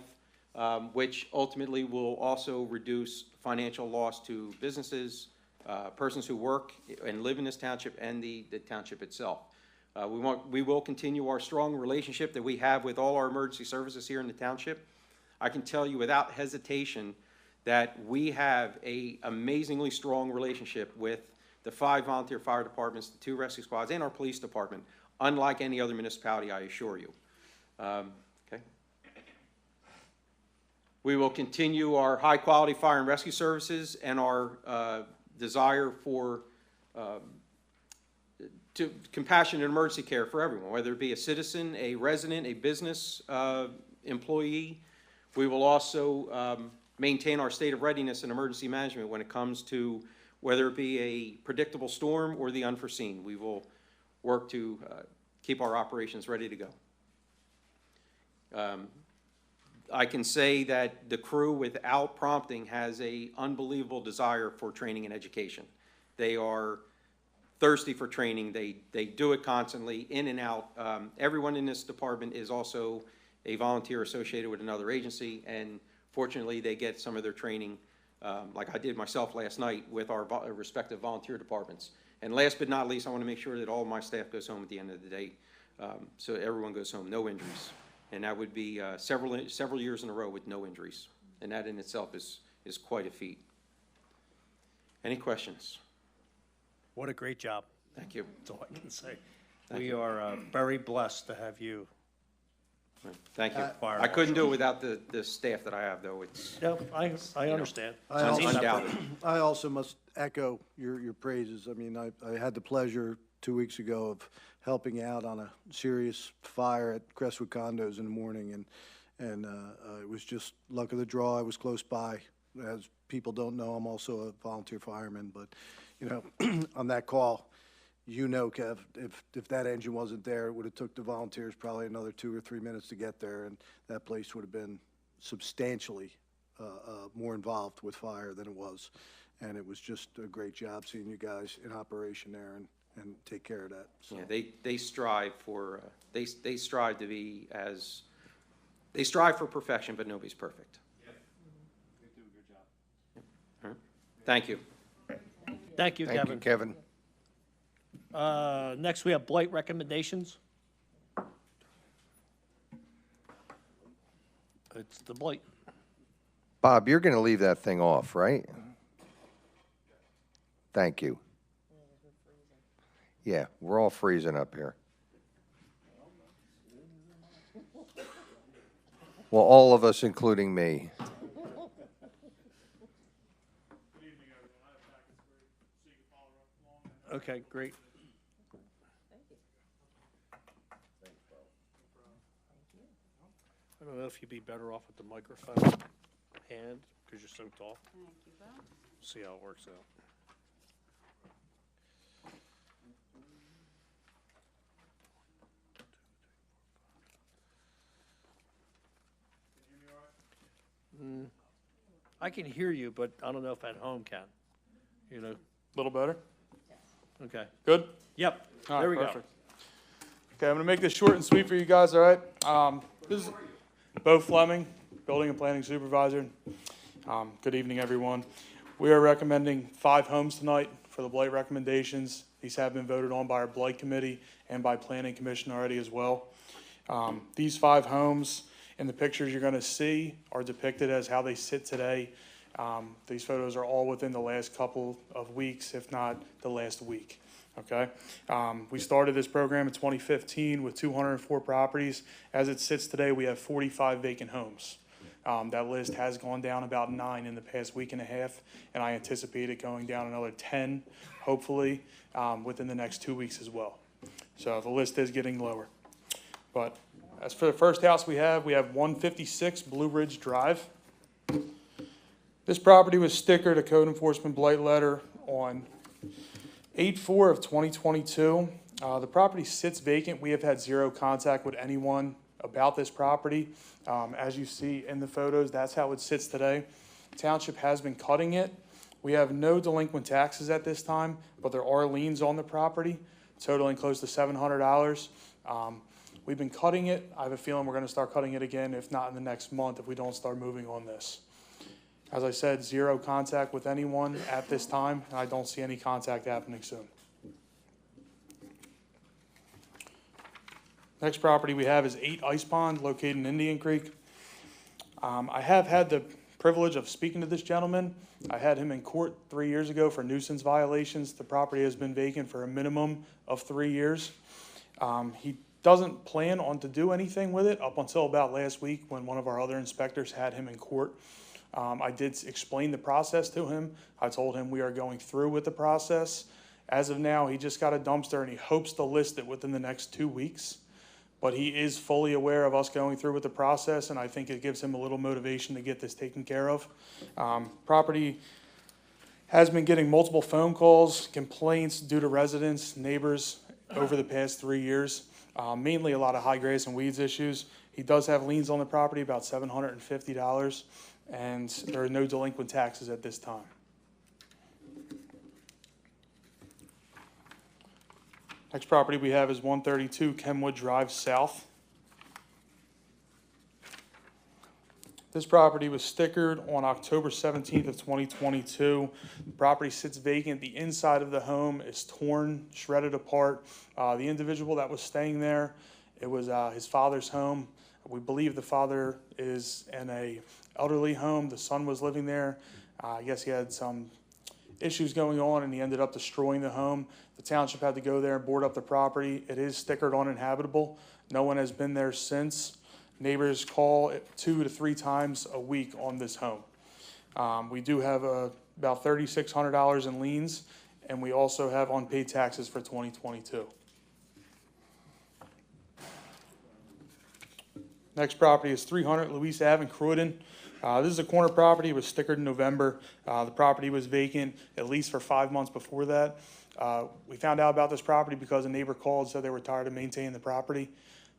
which ultimately will also reduce financial loss to businesses, persons who work and live in this township, and the township itself. We will continue our strong relationship that we have with all our emergency services here in the township. I can tell you without hesitation that we have an amazingly strong relationship with the 5 volunteer fire departments, the 2 rescue squads, and our police department, unlike any other municipality, I assure you. Okay. We will continue our high-quality fire and rescue services and our desire for compassionate emergency care for everyone, whether it be a citizen, a resident, a business employee. We will also maintain our state of readiness in emergency management when it comes to whether it be a predictable storm or the unforeseen. We will work to keep our operations ready to go. I can say that the crew, without prompting, has a unbelievable desire for training and education. They are thirsty for training. They do it constantly, in and out. Everyone in this department is also a volunteer associated with another agency, and fortunately, they get some of their training, like I did myself last night, with our respective volunteer departments. And last but not least, I want to make sure that all of my staff goes home at the end of the day, so everyone goes home, no injuries. And that would be several years in a row with no injuries. And that in itself is quite a feat. Any questions? What a great job. Thank you. That's all I can say. We are very blessed to have you. Thank you. Fire I couldn't do it without the staff that I have, though. It's No, I understand. I I've also- seen that. undoubted. I also must echo your praises. I mean, I had the pleasure 2 weeks ago of helping out on a serious fire at Crestwood Condos in the morning, and it was just luck of the draw. I was close by. As people don't know, I'm also a volunteer fireman, but, you know, on that call, you know, Kev, if that engine wasn't there, it would have took the volunteers probably another 2 or 3 minutes to get there, and that place would have been substantially more involved with fire than it was. And it was just a great job seeing you guys in operation there and take care of that. So. Yeah, they strive for, they strive to be as, they strive for perfection, but nobody's perfect. They do a good job. All right. Thank you. Thank you, Thank you, Kevin. Kevin. Next, we have blight recommendations. It's the blight. Bob, you're going to leave that thing off, right? Thank you. Yeah, we're all freezing up here. Well, all of us, including me. Okay, great. I don't know if you'd be better off with the microphone hand, because you're so tall. Thank you, Bo. See how it works out. I can hear you, but I don't know if at home can, you know? A little better? Okay. Good? Yep, All right, there we go. perfect. Okay, I'm gonna make this short and sweet for you guys, all right? This is Bo Fleming, Building and Planning Supervisor. Good evening, everyone. We are recommending 5 homes tonight for the blight recommendations. These have been voted on by our blight committee and by planning commission already as well. These 5 homes in the pictures you're gonna see are depicted as how they sit today. These photos are all within the last couple of weeks, if not the last week, okay? We started this program in 2015 with 204 properties. As it sits today, we have 45 vacant homes. That list has gone down about 9 in the past week and a half, and I anticipate it going down another 10, hopefully, within the next 2 weeks as well. So the list is getting lower. But as for the first house we have 156 Blue Ridge Drive. This property was stickered a code enforcement blight letter on 8/4 of 2022. The property sits vacant. We have had 0 contact with anyone about this property. As you see in the photos, that's how it sits today. Township has been cutting it. We have no delinquent taxes at this time, but there are liens on the property totaling close to $700. We've been cutting it. I have a feeling we're gonna start cutting it again, if not in the next month, if we don't start moving on this. As I said, 0 contact with anyone at this time, and I don't see any contact happening soon. Next property we have is 8 Ice Pond, located in Indian Creek. I have had the privilege of speaking to this gentleman. I had him in court 3 years ago for nuisance violations. The property has been vacant for a minimum of 3 years. He doesn't plan on to do anything with it up until about last week when one of our other inspectors had him in court. I did explain the process to him. I told him we are going through with the process. As of now, he just got a dumpster and he hopes to list it within the next 2 weeks. But he is fully aware of us going through with the process, and I think it gives him a little motivation to get this taken care of. Property has been getting multiple phone calls, complaints due to residents, neighbors over the past 3 years. Mainly a lot of high grass and weeds issues. He does have liens on the property, about $750, and there are no delinquent taxes at this time. Next property we have is 132 Kenwood Drive South. This property was stickered on October 17th of 2022. The property sits vacant. The inside of the home is torn, shredded apart. The individual that was staying there, it was his father's home. We believe the father is in a elderly home. The son was living there. I guess he had some issues going on and he ended up destroying the home. The township had to go there and board up the property. It is stickered uninhabitable. No one has been there since. Neighbors call 2 to 3 times a week on this home. We do have about $3,600 in liens, and we also have unpaid taxes for 2022. Next property is 300 Louise Ave in Croydon. This is a corner property. It was stickered in November. The property was vacant at least for 5 months before that. We found out about this property because a neighbor called and said they were tired of maintaining the property.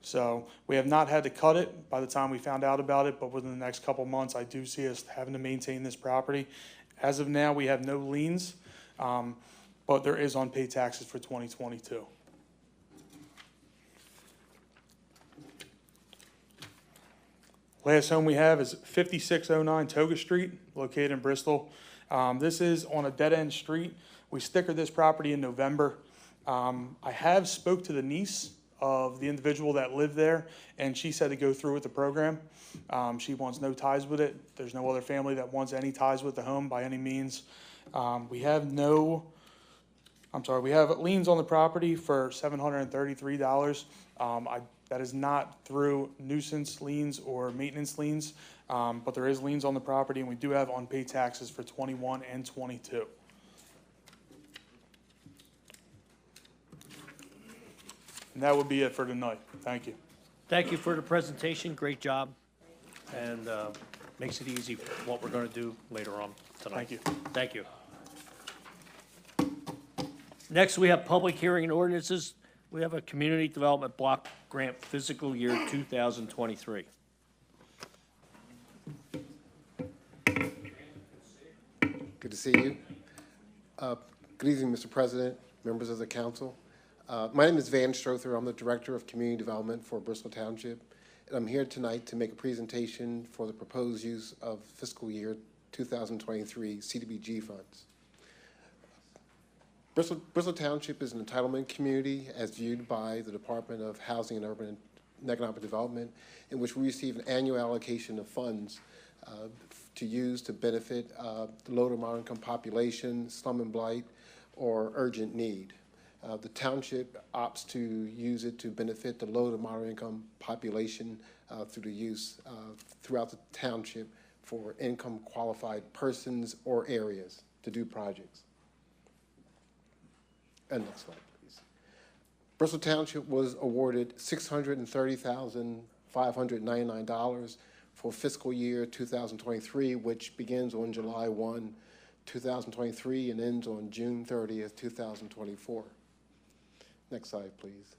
So we have not had to cut it by the time we found out about it, but within the next couple months, I do see us having to maintain this property. As of now, we have no liens, but there is unpaid taxes for 2022. Last home we have is 5609 Toga Street, located in Bristol. This is on a dead-end street. We stickered this property in November. I have spoke to the niece of the individual that lived there, and she said to go through with the program. She wants no ties with it. There's no other family that wants any ties with the home by any means. We have liens on the property for $733. That is not through nuisance liens or maintenance liens, but there is liens on the property, and we do have unpaid taxes for 21 and 22. And that would be it for tonight. Thank you. Thank you for the presentation, great job, and makes it easy what we're going to do later on tonight. Thank you. Thank you. Next, we have public hearing and ordinances. We have a community development block grant fiscal year 2023. Good to see you. Good evening, Mr. President, members of the council. My name is Van Strother. I'm the Director of Community Development for Bristol Township, and I'm here tonight to make a presentation for the proposed use of fiscal year 2023 CDBG funds. Bristol Township is an entitlement community as viewed by the Department of Housing and Urban and Economic Development, in which we receive an annual allocation of funds to use to benefit the low to moderate income population, slum and blight, or urgent need. The township opts to use it to benefit the low to moderate income population through the use throughout the township for income qualified persons or areas to do projects. And next slide, please. Bristol Township was awarded $630,599 for fiscal year 2023, which begins on July 1, 2023 and ends on June 30th, 2024. Next slide, please.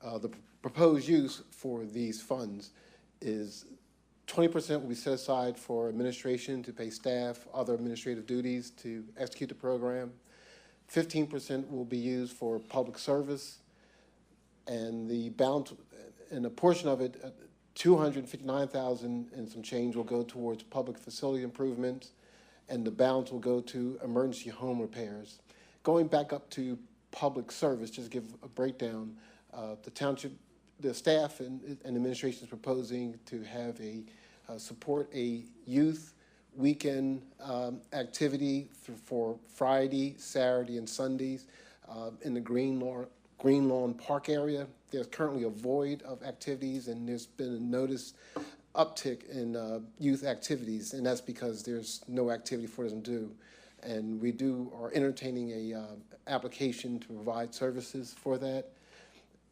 The proposed use for these funds is 20% will be set aside for administration to pay staff, other administrative duties to execute the program. 15% will be used for public service, and the balance, and a portion of it, $259,000 and some change will go towards public facility improvements, and the balance will go to emergency home repairs. Going back up to public service, just to give a breakdown, the township, the staff and administration is proposing to have support a youth weekend activity for Friday, Saturday, and Sundays in the Green Lawn Park area. There's currently a void of activities, and there's been a notice uptick in youth activities, and that's because there's no activity for them to do. And we are entertaining a application to provide services for that.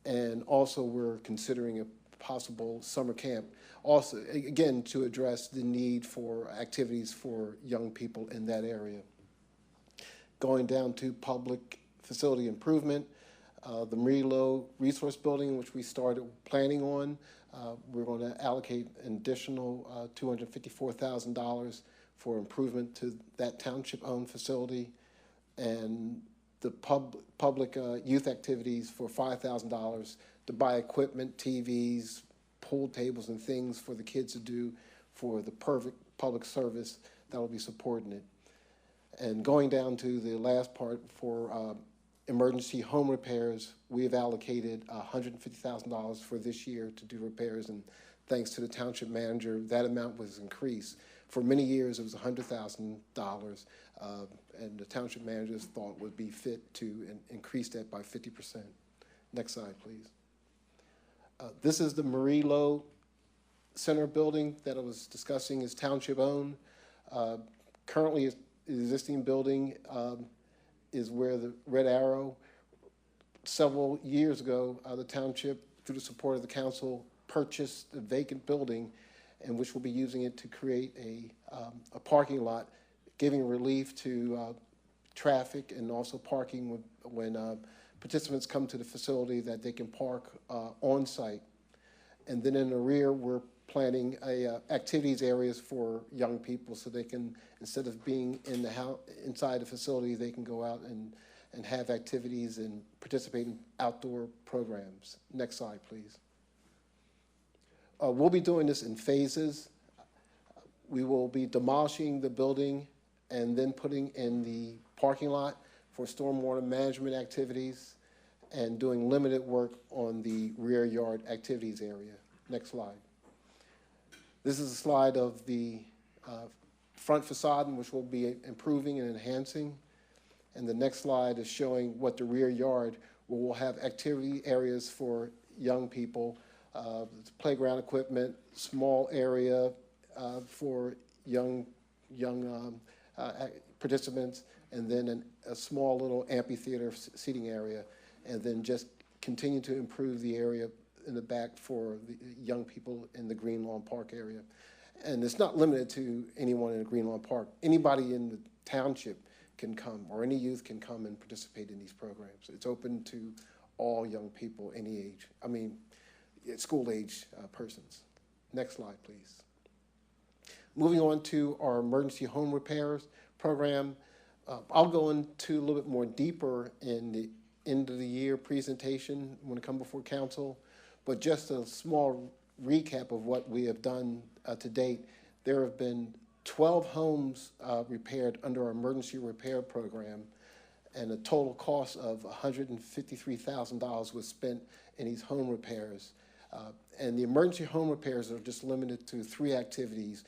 And also we're considering a possible summer camp, also, again, to address the need for activities for young people in that area. Going down to public facility improvement, the Marilo Resource Building, which we started planning on, We're going to allocate an additional $254,000 for improvement to that township-owned facility, and the public youth activities for $5,000 to buy equipment, TVs, pool tables, and things for the kids to do for the perfect public service that will be supporting it. And going down to the last part for emergency home repairs, we have allocated $150,000 for this year to do repairs, and thanks to the township manager, that amount was increased. For many years, it was $100,000, and the township manager's thought would be fit to increase that by 50%. Next slide, please. This is the Marie Lowe Center building that I was discussing, is township-owned. Currently, the existing building is where the red arrow. Several years ago, the township, through the support of the council, purchased a vacant building, in which we'll be using it to create a parking lot, giving relief to traffic and also parking when participants come to the facility, that they can park on site. And then in the rear, we're planning activities areas for young people, so they can, instead of being in the house, inside the facility, they can go out and have activities and participate in outdoor programs. Next slide, please. We'll be doing this in phases. We will be demolishing the building and then putting in the parking lot for stormwater management activities and doing limited work on the rear yard activities area. Next slide. This is a slide of the front facade, which we'll be improving and enhancing. And the next slide is showing what the rear yard, where we'll have activity areas for young people, playground equipment, small area for young participants, and then a small little amphitheater seating area, and then just continue to improve the area in the back for the young people in the Green Lawn Park area. And it's not limited to anyone in the Green Lawn Park. Anybody in the township can come, or any youth can come and participate in these programs. It's open to all young people, any age. I mean, school-age persons. Next slide, please. Moving on to our emergency home repairs program. I'll go into a little bit more deeper in the end of the year presentation when I come before council, but just a small recap of what we have done to date. There have been 12 homes repaired under our emergency repair program, and a total cost of $153,000 was spent in these home repairs. And the emergency home repairs are just limited to 3 activities: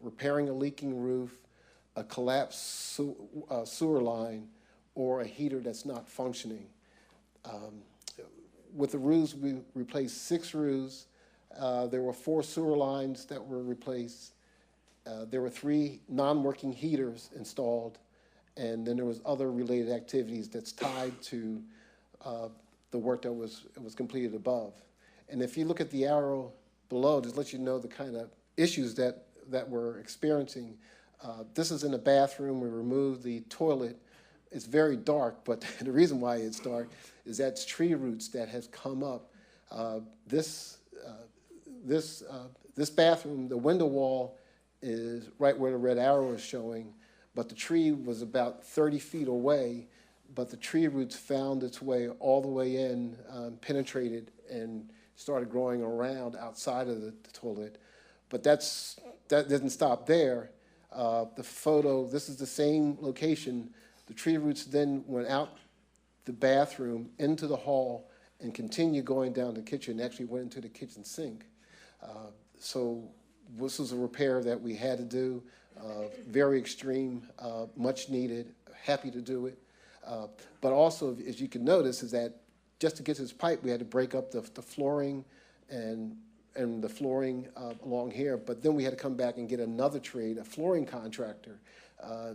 repairing a leaking roof, a collapsed sewer line, or a heater that's not functioning. With the roofs, we replaced 6 roofs. There were 4 sewer lines that were replaced. There were 3 non-working heaters installed, and then there was other related activities that's tied to the work that was completed above. And if you look at the arrow below, just let you know the kind of issues that we're experiencing. This is in the bathroom. We removed the toilet. It's very dark, but the reason why it's dark is that's tree roots that has come up. This bathroom, the window wall is right where the red arrow is showing, but the tree was about 30 feet away, but the tree roots found its way all the way in, penetrated, and started growing around outside of the toilet. But that didn't stop there. The photo, this is the same location. The tree roots then went out the bathroom into the hall and continued going down the kitchen, actually went into the kitchen sink. So this was a repair that we had to do, very extreme, much needed, happy to do it. But also, as you can notice, is that just to get to this pipe, we had to break up the flooring and the flooring along here. But then we had to come back and get another trade, a flooring contractor,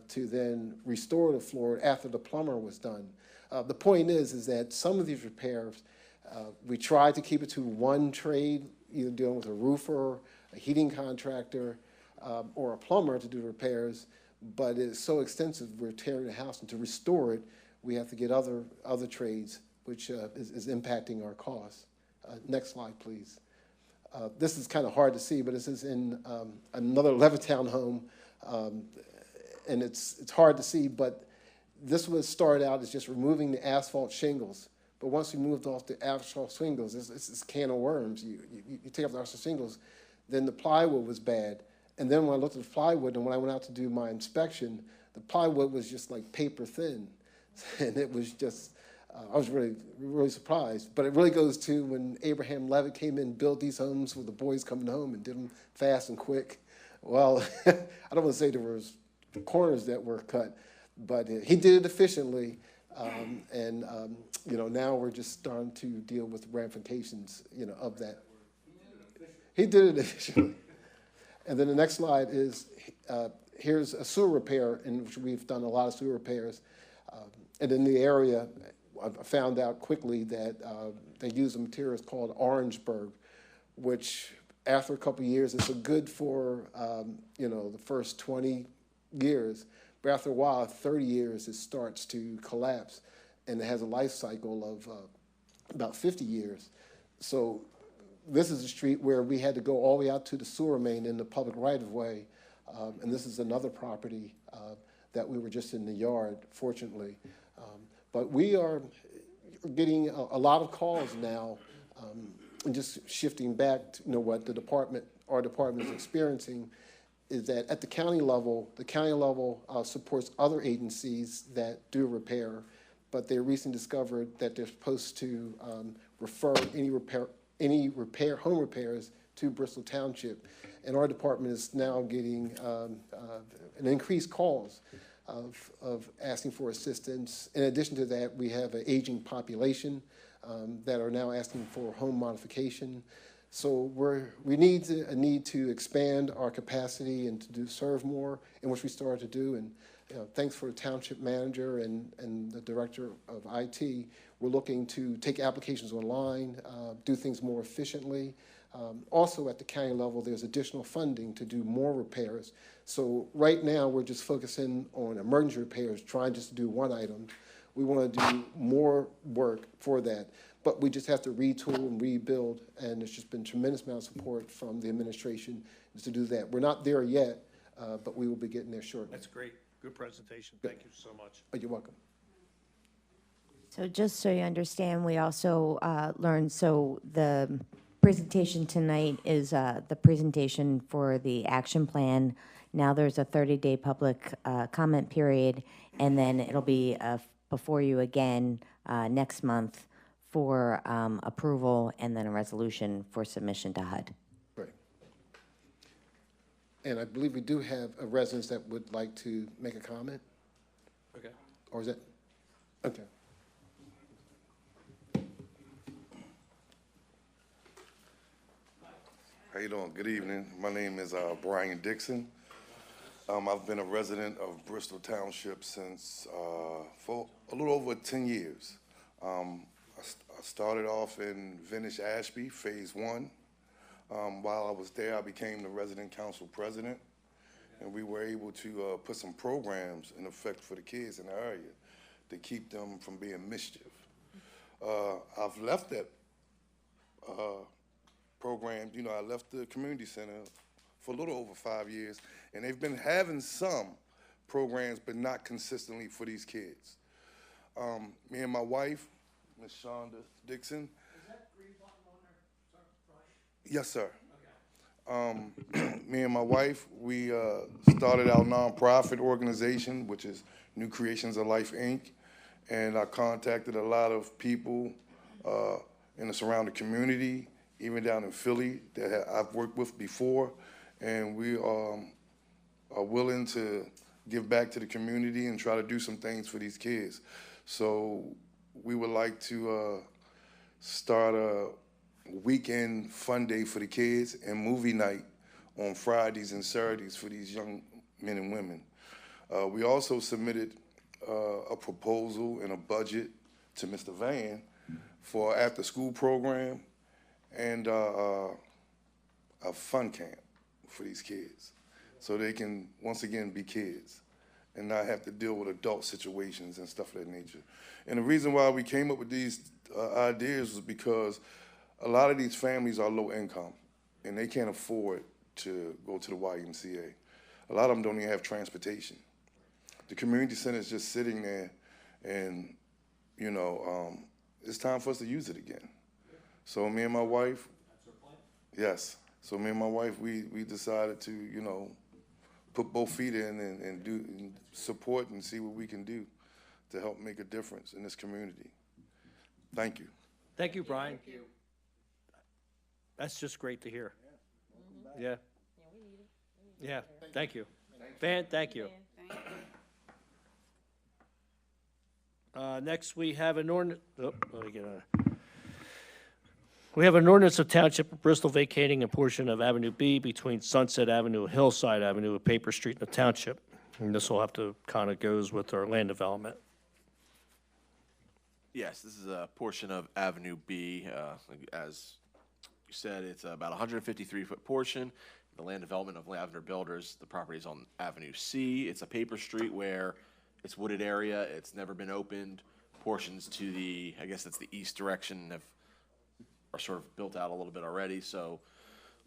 to then restore the floor after the plumber was done. The point is that some of these repairs, we tried to keep it to one trade, either dealing with a roofer, a heating contractor, or a plumber to do repairs, but it's so extensive, we're tearing the house, and to restore it, we have to get other trades, which is impacting our costs. Next slide, please. This is kind of hard to see, but this is in another Levittown home, and it's hard to see, but this was started out as just removing the asphalt shingles. But once we moved off the asphalt shingles, it's this can of worms. You take off the asphalt shingles, then the plywood was bad. And then when I looked at the plywood, and when I went out to do my inspection, the plywood was just like paper thin. And it was just, I was really, really surprised. But it really goes to when Abraham Levitt came in and built these homes with the boys coming home and did them fast and quick. Well, I don't want to say there was corners that were cut, but he did it efficiently. You know, now we're just starting to deal with the ramifications, you know, of that. He did it efficiently. And then the next slide is, here's a sewer repair, in which we've done a lot of sewer repairs. And in the area, I found out quickly that they use a material called Orangeburg, which after a couple of years, it's good for, you know, the first 20 years. But after a while, 30 years, it starts to collapse. And it has a life cycle of about 50 years. So this is a street where we had to go all the way out to the sewer main in the public right-of-way. And this is another property that we were just in the yard, fortunately. But we are getting a lot of calls now, and just shifting back to, you know, what our department is experiencing is that at the county level supports other agencies that do repair, but they recently discovered that they're supposed to refer any home repairs to Bristol Township. And our department is now getting an increased calls of asking for assistance. In addition to that, we have an aging population that are now asking for home modification. So we need to expand our capacity and to serve more, in which we started to do. And thanks for the township manager and the director of IT. We're looking to take applications online, do things more efficiently. Also at the county level, there's additional funding to do more repairs. So right now, we're just focusing on emergency repairs, trying just to do one item. We want to do more work for that, but we just have to retool and rebuild, and there's just been tremendous amount of support from the administration to do that. We're not there yet, but we will be getting there shortly. That's great. Good presentation. Thank you so much. You're welcome. So just so you understand, we also learned, so the presentation tonight is the presentation for the action plan. Now there's a 30-day public comment period, and then it'll be before you again next month for approval, and then a resolution for submission to HUD. Right. And I believe we do have a resident that would like to make a comment. Okay. Or is that, okay. How you doing? Good evening. My name is Brian Dixon. I've been a resident of Bristol Township since for a little over 10 years. I started off in Venice Ashby, Phase 1. While I was there, I became the resident council president, and we were able to put some programs in effect for the kids in the area to keep them from being mischief. I've left that program. You know, I left the community center for a little over 5 years, and they've been having some programs, but not consistently for these kids. Me and my wife, Ms. Shonda Dixon. Is that green button on there? Yes, sir. Okay. Me and my wife, we started our nonprofit organization, which is New Creations of Life, Inc., and I contacted a lot of people in the surrounding community, even down in Philly, that I've worked with before, and we are willing to give back to the community and try to do some things for these kids. So we would like to start a weekend fun day for the kids and movie night on Fridays and Saturdays for these young men and women. We also submitted a proposal and a budget to Mr. Van for after-school program and a fun camp for these kids, so they can, once again, be kids and not have to deal with adult situations and stuff of that nature. And the reason why we came up with these ideas was because a lot of these families are low income. and they can't afford to go to the YMCA. A lot of them don't even have transportation. The community center is just sitting there, and, you know, it's time for us to use it again. So me and my wife, yes. So me and my wife, we decided to, you know, put both feet in and support and see what we can do to help make a difference in this community. Thank you. Thank you, Brian. That's just great to hear. Yeah. Yeah, thank you. Van, thank you. Next, we have an ordinance, we have an ordinance of Township of Bristol vacating a portion of Avenue B between Sunset Avenue and Hillside Avenue with Paper Street in the township. And this will have to, kind of goes with our land development. Yes, this is a portion of Avenue B. As you said, it's about a 153-foot portion. The land development of Lavender Builders, the property is on Avenue C. It's a paper street where it's wooded area. It's never been opened. Portions to the, I guess that's the east direction, are sort of built out a little bit already. So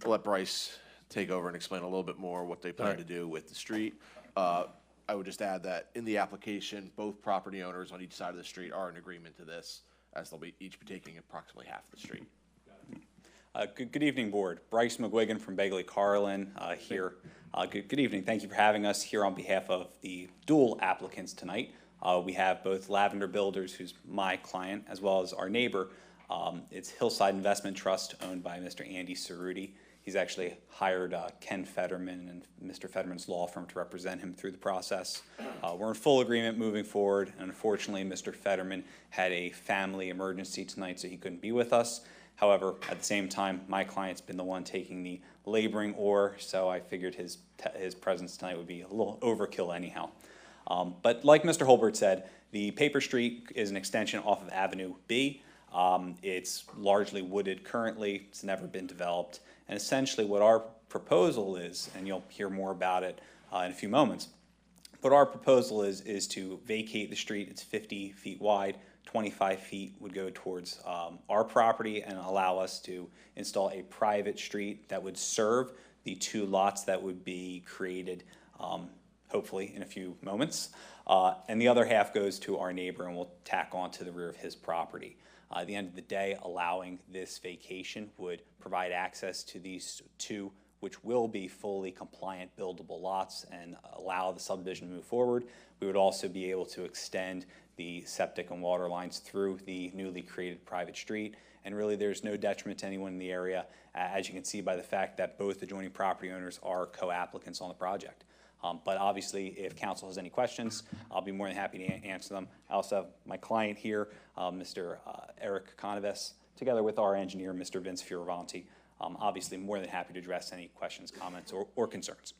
we'll let Bryce take over and explain a little bit more what they plan to do with the street. I would just add that in the application, both property owners on each side of the street are in agreement to this, as they'll be each be taking approximately half of the street. Good evening, Board. Bryce McGuigan from Begley Carlin here. Good evening. Thank you for having us here on behalf of the dual applicants tonight. We have both Lavender Builders, who's my client, as well as our neighbor. It's Hillside Investment Trust, owned by Mr. Andy Cerruti. He's actually hired Ken Fetterman and Mr. Fetterman's law firm to represent him through the process. We're in full agreement moving forward. And unfortunately, Mr. Fetterman had a family emergency tonight, so he couldn't be with us. However, at the same time, my client's been the one taking the laboring oar, so I figured his presence tonight would be a little overkill anyhow. But like Mr. Holbert said, the paper street is an extension off of Avenue B. It's largely wooded currently. It's never been developed. And essentially what our proposal is, and you'll hear more about it in a few moments, but our proposal is to vacate the street. It's 50 feet wide. 25 feet would go towards our property and allow us to install a private street that would serve the two lots that would be created hopefully in a few moments. And the other half goes to our neighbor and will tack on to the rear of his property. At the end of the day, allowing this vacation would provide access to these two, which will be fully compliant buildable lots and allow the subdivision to move forward. We would also be able to extend the septic and water lines through the newly created private street. And really there's no detriment to anyone in the area, as you can see by the fact that both adjoining property owners are co-applicants on the project. But obviously, if council has any questions, I'll be more than happy to answer them. I also have my client here, Mr. Eric Conovis, together with our engineer, Mr. Vince Fioravanti. Obviously, more than happy to address any questions, comments, or concerns.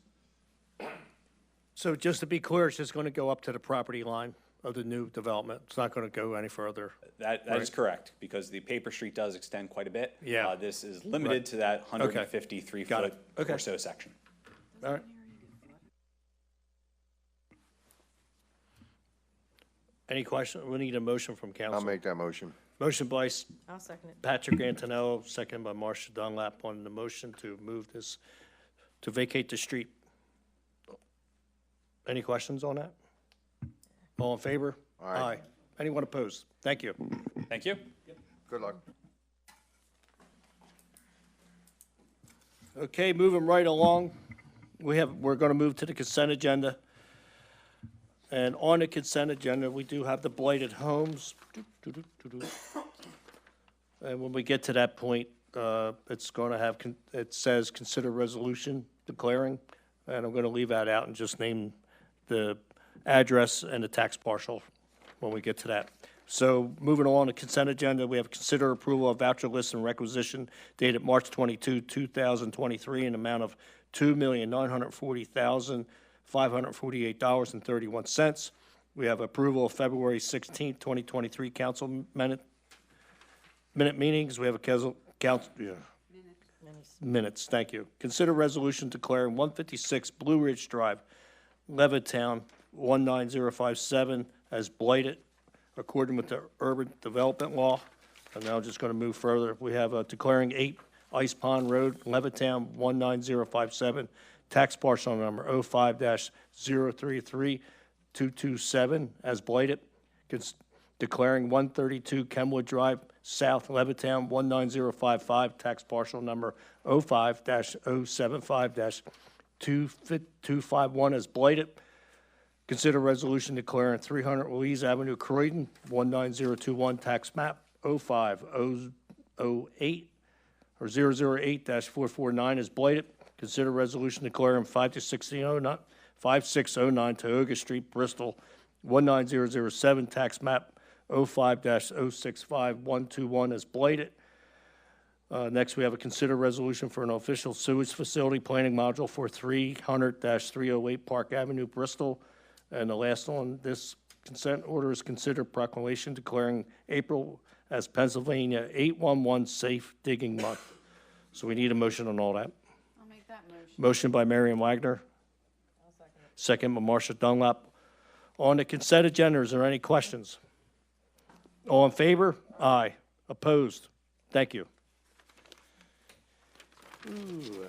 So just to be clear, it's just going to go up to the property line of the new development. It's not going to go any further. That is correct, because the paper street does extend quite a bit. Yeah. This is limited to that 153-foot or so section. All right. Any questions? We need a motion from council. I'll make that motion. Motion by I'll second it. Patrick Antonello, second by Marcia Dunlap on the motion to move this, to vacate the street. Any questions on that? All in favor? Aye. Anyone opposed? Thank you. Thank you. Good luck. Okay, moving right along, we're going to move to the consent agenda. And on the consent agenda, we do have the blighted homes. And when we get to that point, it's going to have, it says consider resolution declaring, and I'm going to leave that out and just name the address and the tax partial when we get to that. So moving on to consent agenda, we have consider approval of voucher list and requisition dated March 22, 2023 in amount of $2,940,548.31. We have approval of February 16, 2023 council minute meetings. We have a minutes, thank you. Consider resolution declaring 156 Blue Ridge Drive, Levittown, 19057 as blighted according with the urban development law. And now I'm just going to move further. We have declaring 8 Ice Pond Road, Levittown, 19057, tax parcel number 05-033227 as blighted, declaring 132 Kenwood Drive, South, Levittown, 19055, tax parcel number 05-075-251 as blighted. Consider resolution declaring 300 Louise Avenue, Croydon, 19021, tax map 05008 or 008-449 as blighted. Consider resolution declaring 5609 Tioga Street, Bristol, 19007, tax map 05-065121 as blighted. Next, we have a consider resolution for an official sewage facility planning module for 300-308 Park Avenue, Bristol. And the last on this consent order is consider proclamation declaring April as Pennsylvania 811 Safe Digging Month. So we need a motion on all that. I'll make that motion. Motion by Marion Wagner. I'll second it. Second by Marcia Dunlap. On the consent agenda, is there any questions? All in favor? Aye. Opposed? Thank you. Ooh,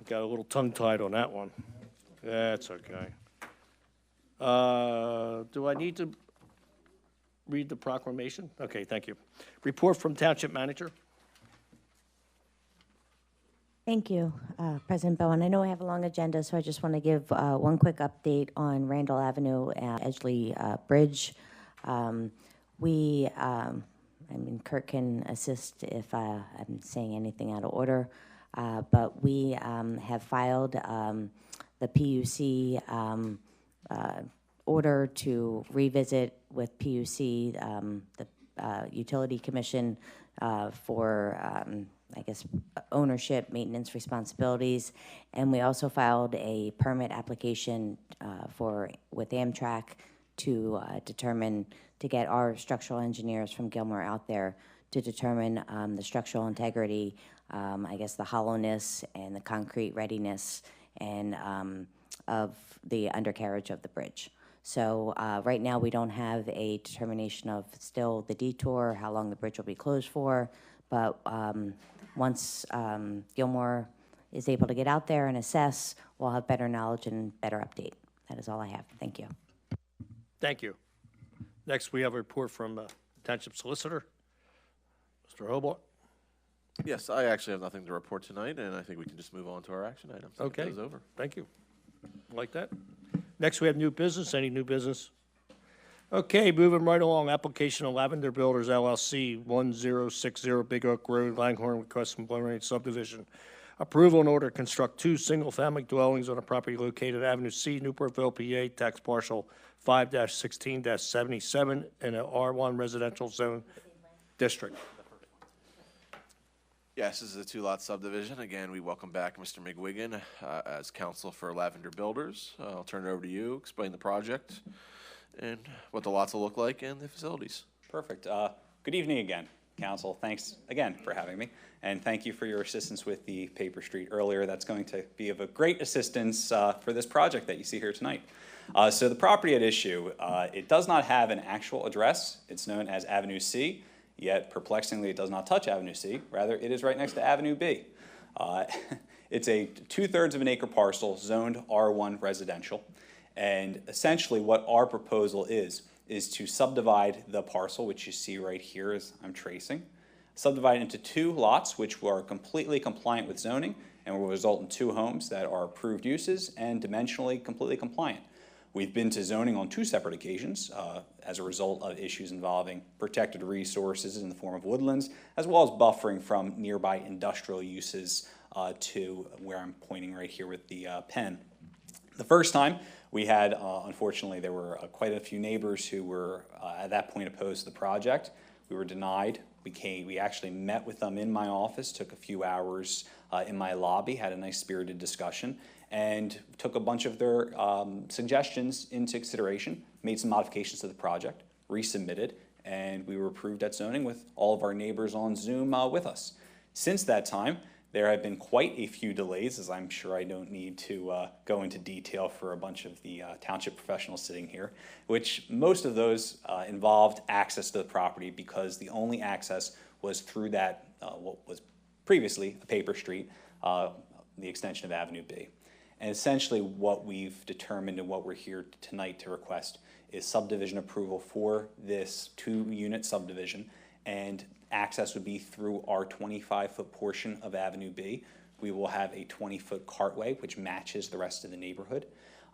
got a little tongue-tied on that one. That's okay. Do I need to read the proclamation? Okay, thank you. Report from Township Manager. Thank you, President Bowen. I know I have a long agenda, so I just want to give one quick update on Randall Avenue and Edgeley Bridge. Kurt can assist if I'm saying anything out of order, but we have filed the PUC order to revisit with PUC, the Utility Commission for I guess, ownership, maintenance responsibilities, and we also filed a permit application with Amtrak to get our structural engineers from Gilmore out there to determine the structural integrity, I guess the hollowness and the concrete readiness and of the undercarriage of the bridge. So right now we don't have a determination of still the detour, how long the bridge will be closed for, but once Gilmore is able to get out there and assess, we'll have better knowledge and better update. That is all I have. Thank you. Thank you. Next, we have a report from Township Solicitor, Mr. Hobart. Yes, I actually have nothing to report tonight, and I think we can just move on to our action items. Okay. It is over. Thank you. Like that. Next, we have new business. Any new business? Okay, moving right along. Application of Lavender Builders LLC, 1060 Big Oak Road, Langhorne, request from Blight subdivision. Approval in order to construct 2 single-family dwellings on a property located at Avenue C, Newportville, PA, tax parcel 5-16-77 in a R1 residential zone district. Yes, this is a 2-lot subdivision. Again, we welcome back Mr. McGuigan as counsel for Lavender Builders. I'll turn it over to you, explain the project and what the lots will look like and the facilities. Perfect. Good evening again, Council. Thanks again for having me, and thank you for your assistance with the paper street earlier. That's going to be of a great assistance for this project that you see here tonight. So the property at issue, it does not have an actual address. It's known as Avenue C, yet perplexingly it does not touch Avenue C. Rather, it is right next to Avenue B. It's a 2/3 of an acre parcel, zoned R1 residential. And essentially what our proposal is to subdivide the parcel, which you see right here as I'm tracing, subdivide into 2 lots, which are completely compliant with zoning and will result in 2 homes that are approved uses and dimensionally completely compliant. We've been to zoning on 2 separate occasions as a result of issues involving protected resources in the form of woodlands, as well as buffering from nearby industrial uses to where I'm pointing right here with the pen. The first time, we had, unfortunately, there were quite a few neighbors who were at that point opposed to the project. We were denied. We actually met with them in my office, took a few hours in my lobby, had a nice spirited discussion, and took a bunch of their suggestions into consideration, made some modifications to the project, resubmitted, and we were approved at zoning with all of our neighbors on Zoom with us. Since that time, there have been quite a few delays, as I'm sure I don't need to go into detail for a bunch of the township professionals sitting here, which most of those involved access to the property because the only access was through that, what was previously a paper street, the extension of Avenue B. And essentially what we've determined and what we're here tonight to request is subdivision approval for this 2-unit subdivision, and access would be through our 25-foot portion of Avenue B. We will have a 20-foot cartway, which matches the rest of the neighborhood.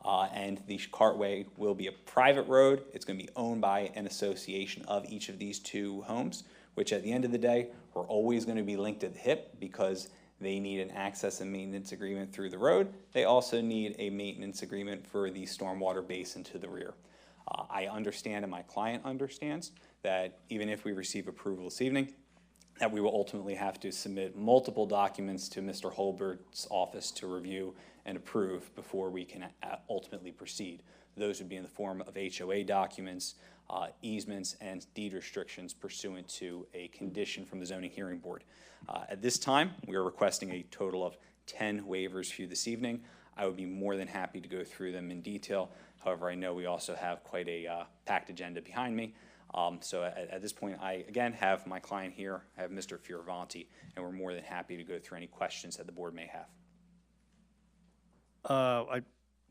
And the cartway will be a private road. It's going to be owned by an association of each of these 2 homes, which at the end of the day, we're always going to be linked at the hip because they need an access and maintenance agreement through the road. They also need a maintenance agreement for the stormwater basin to the rear. I understand, and my client understands, that even if we receive approval this evening, that we will ultimately have to submit multiple documents to Mr. Holbert's office to review and approve before we can ultimately proceed. Those would be in the form of HOA documents, easements, and deed restrictions pursuant to a condition from the zoning hearing board. At this time, we are requesting a total of 10 waivers for you this evening. I would be more than happy to go through them in detail. However, I know we also have quite a packed agenda behind me. So at this point, I, again, have my client here. I have Mr. Fioravanti, and we're more than happy to go through any questions that the board may have.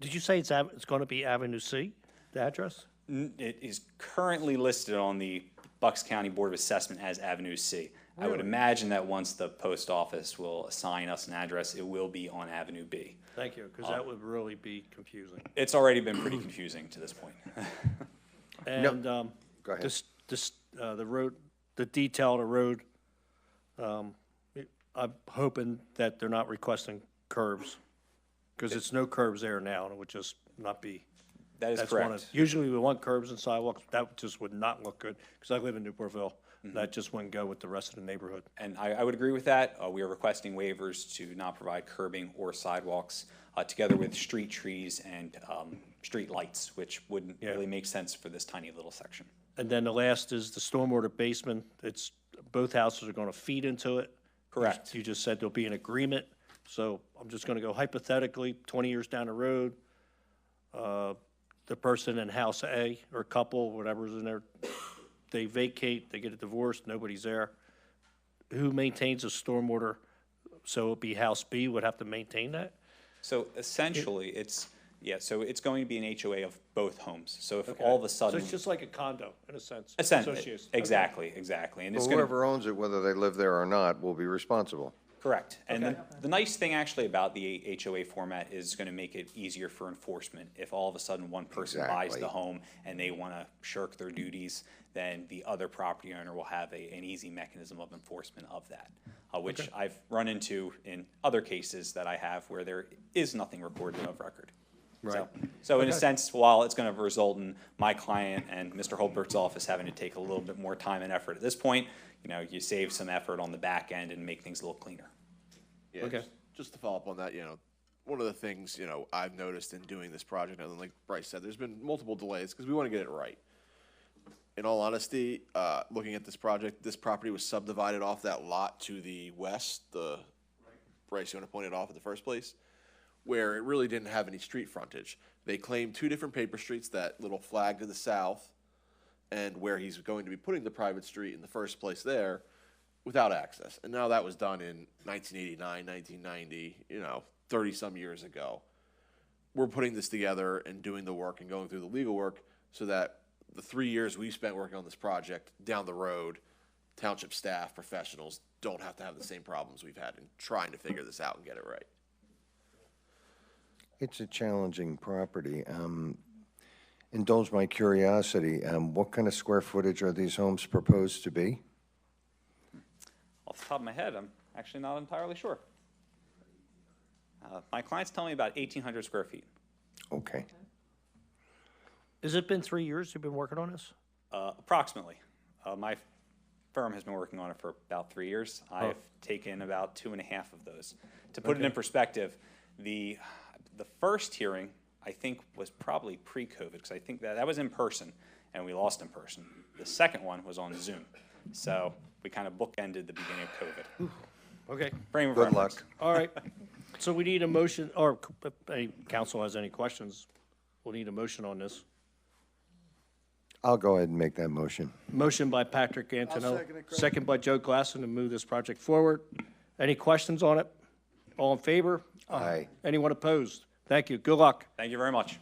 Did you say it's going to be Avenue C, the address? It is currently listed on the Bucks County Board of Assessment as Avenue C. I would imagine that once the post office will assign us an address, it will be on Avenue B. Thank you, because that would really be confusing. It's already been pretty confusing to this point. And Go ahead. the road, the detail of the road, I'm hoping that they're not requesting curbs, because it's no curbs there now, and it would just not be. That is that's correct. Usually we want curbs and sidewalks. That just would not look good, because I live in Newportville. That just wouldn't go with the rest of the neighborhood. And I would agree with that. We are requesting waivers to not provide curbing or sidewalks, together with street trees and street lights, which wouldn't really make sense for this tiny little section. And then the last is the stormwater basement. It's, both houses are going to feed into it. Correct. You just said there'll be an agreement. So I'm just going to go hypothetically, 20 years down the road, the person in house A or couple, whatever's in there, they vacate, they get a divorce, nobody's there. Who maintains the stormwater? So it'd be house B would have to maintain that? So essentially, it's going to be an HOA of both homes. So if Okay. all of a So sudden. it's just like a condo, in a sense? Essentially, association. exactly. And it's Well, going to. whoever owns it, whether they live there or not, will be responsible. Correct. And the nice thing actually about the HOA format is going to make it easier for enforcement. If all of a sudden one person buys Exactly. the home and they want to shirk their duties, then the other property owner will have an easy mechanism of enforcement of that, which I've run into in other cases that I have where there is nothing recorded of record. Right. So in a sense, while it's going to result in my client and Mr. Holbert's office having to take a little bit more time and effort at this point, you save some effort on the back end and make things a little cleaner. Yeah, Okay. just to follow up on that, one of the things, I've noticed in doing this project, and like Bryce said, there's been multiple delays because we want to get it right. In all honesty, looking at this project, this property was subdivided off that lot to the west, Bryce, you want to point it off in the first place, where it really didn't have any street frontage. They claimed 2 different paper streets, that little flag to the south, and where he's going to be putting the private street in the first place there, without access. And now that was done in 1989, 1990, 30-some years ago. We're putting this together and doing the work and going through the legal work so that the 3 years we spent working on this project down the road, township staff, professionals, don't have to have the same problems we've had in trying to figure this out and get it right. It's a challenging property. Indulge my curiosity, what kind of square footage are these homes proposed to be? Off the top of my head, I'm actually not entirely sure. My client's telling me about 1,800 square feet. Okay. Has it been 3 years you've been working on this? Approximately. My firm has been working on it for about 3 years. I've taken about 2.5 of those. To put it in perspective, the first hearing, I think, was probably pre-COVID, because I think that was in person, and we lost in person. The second one was on Zoom. So we kind of bookended the beginning of COVID. Okay. Frame of Good reference. luck. All right. So we need a motion, or if any council has any questions, we'll need a motion on this. I'll go ahead and make that motion. Motion by Patrick Antono, second it, Craig. second by Joe Glassen to move this project forward. Any questions on it? All in favor? Aye. Anyone opposed? Thank you. Good luck. Thank you very much.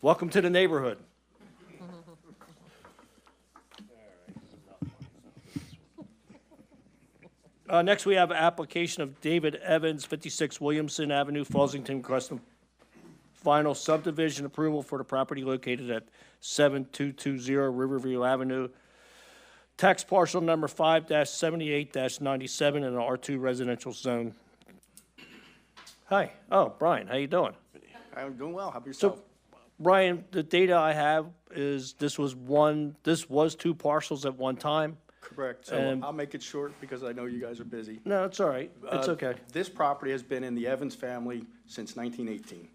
Welcome to the neighborhood. Next, we have application of David Evans, 56 Williamson Avenue, Fawsington, Custom. Final subdivision approval for the property located at 7220 Riverview Avenue. Tax parcel number 5-78-97 in an R2 residential zone. Hi. Oh, Brian, how you doing? I'm doing well. How about So, yourself? Brian, the data I have is this was two parcels at one time? Correct. So and- I'll make it short because I know you guys are busy. No, it's all right. It's okay. This property has been in the Evans family since 1918.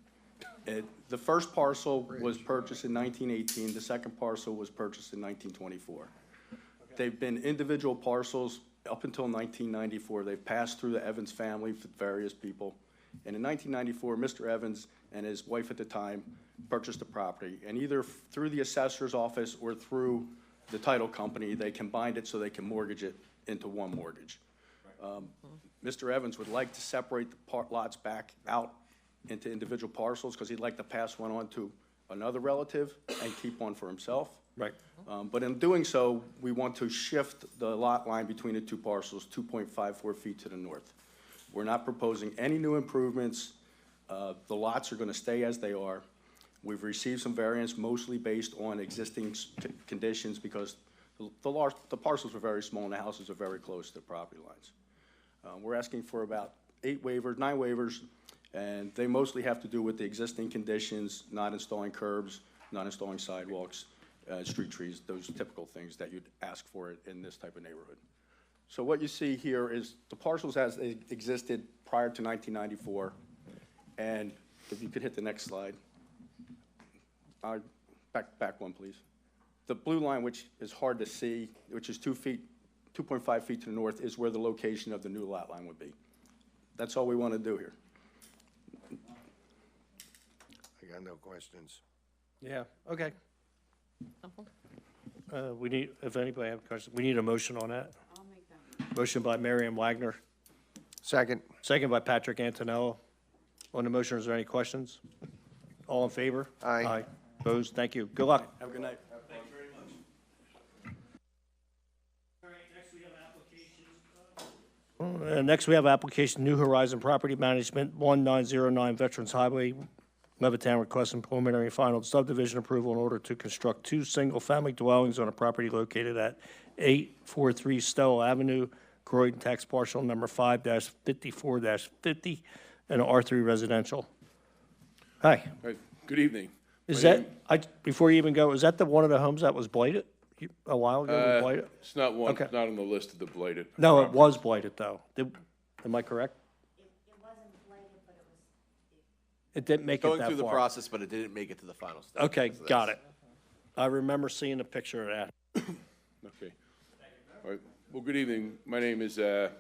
The first parcel was purchased in 1918. The second parcel was purchased in 1924. They've been individual parcels up until 1994. They've passed through the Evans family for various people. And in 1994, Mr. Evans and his wife at the time purchased the property. And either through the assessor's office or through the title company, they combined it so they can mortgage it into one mortgage. Mr. Evans would like to separate the lots back out into individual parcels because he'd like to pass one on to another relative and keep one for himself. Right. But in doing so, we want to shift the lot line between the two parcels 2.54 feet to the north. We're not proposing any new improvements. The lots are going to stay as they are. We've received some variance, mostly based on existing conditions because the parcels are very small and the houses are very close to the property lines. We're asking for about 9 waivers, and they mostly have to do with the existing conditions, not installing curbs, not installing sidewalks, street trees, those typical things that you'd ask for in this type of neighborhood. So what you see here is the parcels as they existed prior to 1994, and if you could hit the next slide. Back one, please. The blue line, which is hard to see, which is 2.5 feet to the north, is where the location of the new lot line would be. That's all we want to do here. I got no questions. Yeah, okay. We need, if anybody have questions, we need a motion on that. I'll make that. Motion by Marion Wagner, Second. second by Patrick Antonello. On the motion, is there any questions? All in favor? Aye. Opposed? Thank you. Good luck. Have a good night. Thank you very much. All right, next we have application New Horizon Property Management, 1909 Veterans Highway, Levittown, requesting preliminary and final subdivision approval in order to construct 2 single-family dwellings on a property located at 843 Stella Avenue, Croydon, tax parcel number 5-54-50, and R3 residential. Hi. Right. Good evening. Is My that, before you even go, is that the one of the homes that was blighted a while ago? Blighted? It's not one, Okay. not on the list of the blighted. No, it was blighted, though. Am I correct? It didn't make it that far. Going through the process, but it didn't make it to the final stage. Okay, So got that's- it. I remember seeing a picture of that. Okay. All right. Well, good evening. My name is, slip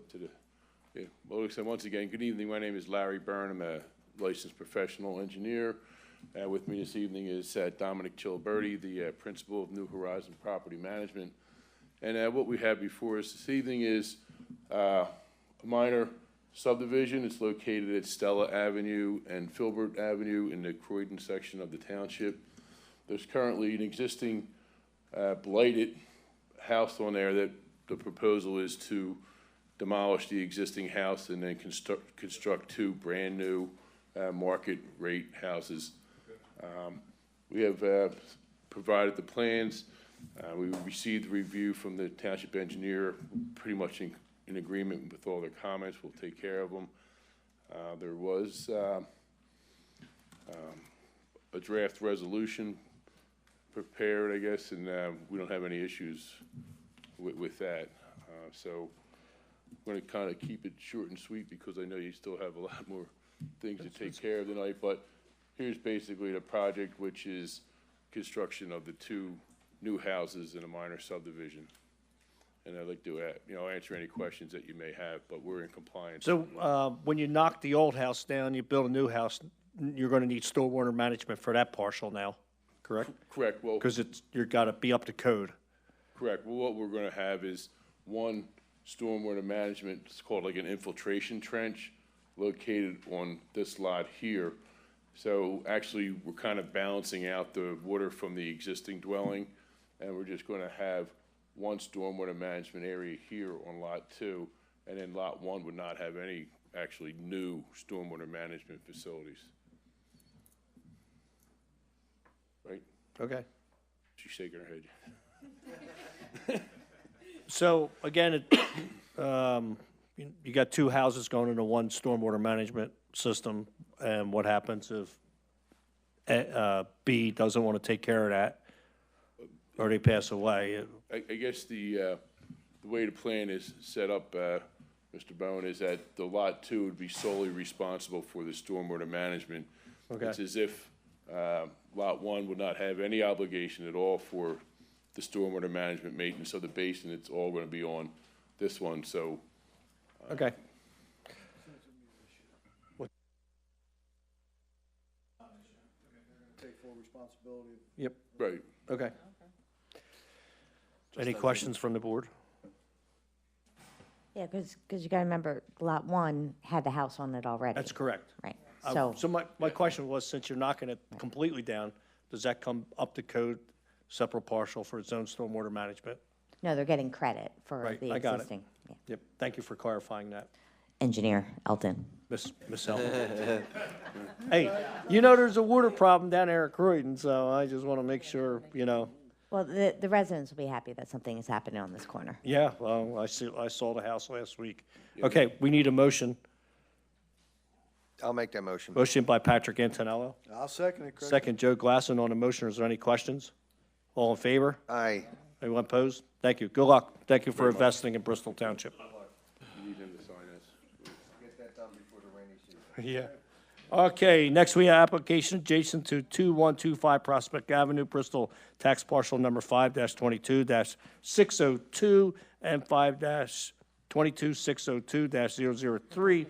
to the, yeah. Well, so once again, good evening. My name is Larry Byrne. I'm a licensed professional engineer. With me this evening is Dominic Chiliberti, the principal of New Horizon Property Management. And what we have before us this evening is a minor subdivision. It's located at Stella Avenue and Filbert Avenue in the Croydon section of the township. There's currently an existing blighted house on there that the proposal is to demolish the existing house and then construct 2 brand-new market rate houses. We have provided the plans. We received a review from the township engineer, pretty much in agreement with all their comments. We'll take care of them. There was a draft resolution prepared, I guess, and we don't have any issues with that. So I'm going to kind of keep it short and sweet because I know you still have a lot more things to take care of tonight, but here's basically the project, which is construction of the 2 new houses in a minor subdivision. And I'd like to, answer any questions that you may have, but we're in compliance. So when you knock the old house down, you build a new house, you're going to need stormwater management for that parcel now, correct? Correct. Well, Because you've got to be up to code. Correct. Well, what we're gonna have is one stormwater management, it's called like an infiltration trench, located on this lot here. So actually, we're kind of balancing out the water from the existing dwelling, and we're just gonna have one stormwater management area here on Lot 2, and then Lot 1 would not have any actually new stormwater management facilities. Right? Okay. She's shaking her head. So again, you got two houses going into one stormwater management system, and what happens if B doesn't want to take care of that, or they pass away? I guess the way the plan is set up, Mr. Bowen, is that the Lot 2 would be solely responsible for the stormwater management. Okay. It's as if Lot 1 would not have any obligation at all for the stormwater management maintenance of the basin. It's all going to be on this one, so. Okay. Take full responsibility. Yep. Right. Okay. Any questions from the board? Yeah, because you got to remember, Lot 1 had the house on it already. That's correct. Right. So So, my question was, since you're knocking it completely down, does that come up to code, separate partial for its own stormwater management? no, they're getting credit for Right, the I got it. existing. Yeah. Yep, thank you for clarifying that, Engineer Elton. Miss Elton. Hey, you know there's a water problem down there at Croydon, so I just want to make sure, you know. Well, the residents will be happy that something is happening on this corner. Yeah, well, I saw the house last week. Okay, we need a motion. I'll make that motion. Motion by Patrick Antonello. I'll second it, Craig. Second, Joe Glasson on the motion. Is there any questions? All in favor? Aye. Anyone opposed? Thank you. Good luck. Thank you for investing in Bristol Township. You need him to sign this. Get that done before the rainy season. Yeah. Okay, next we have application adjacent to 2125 Prospect Avenue, Bristol, tax parcel number 5-22-602 and 5-22602-003,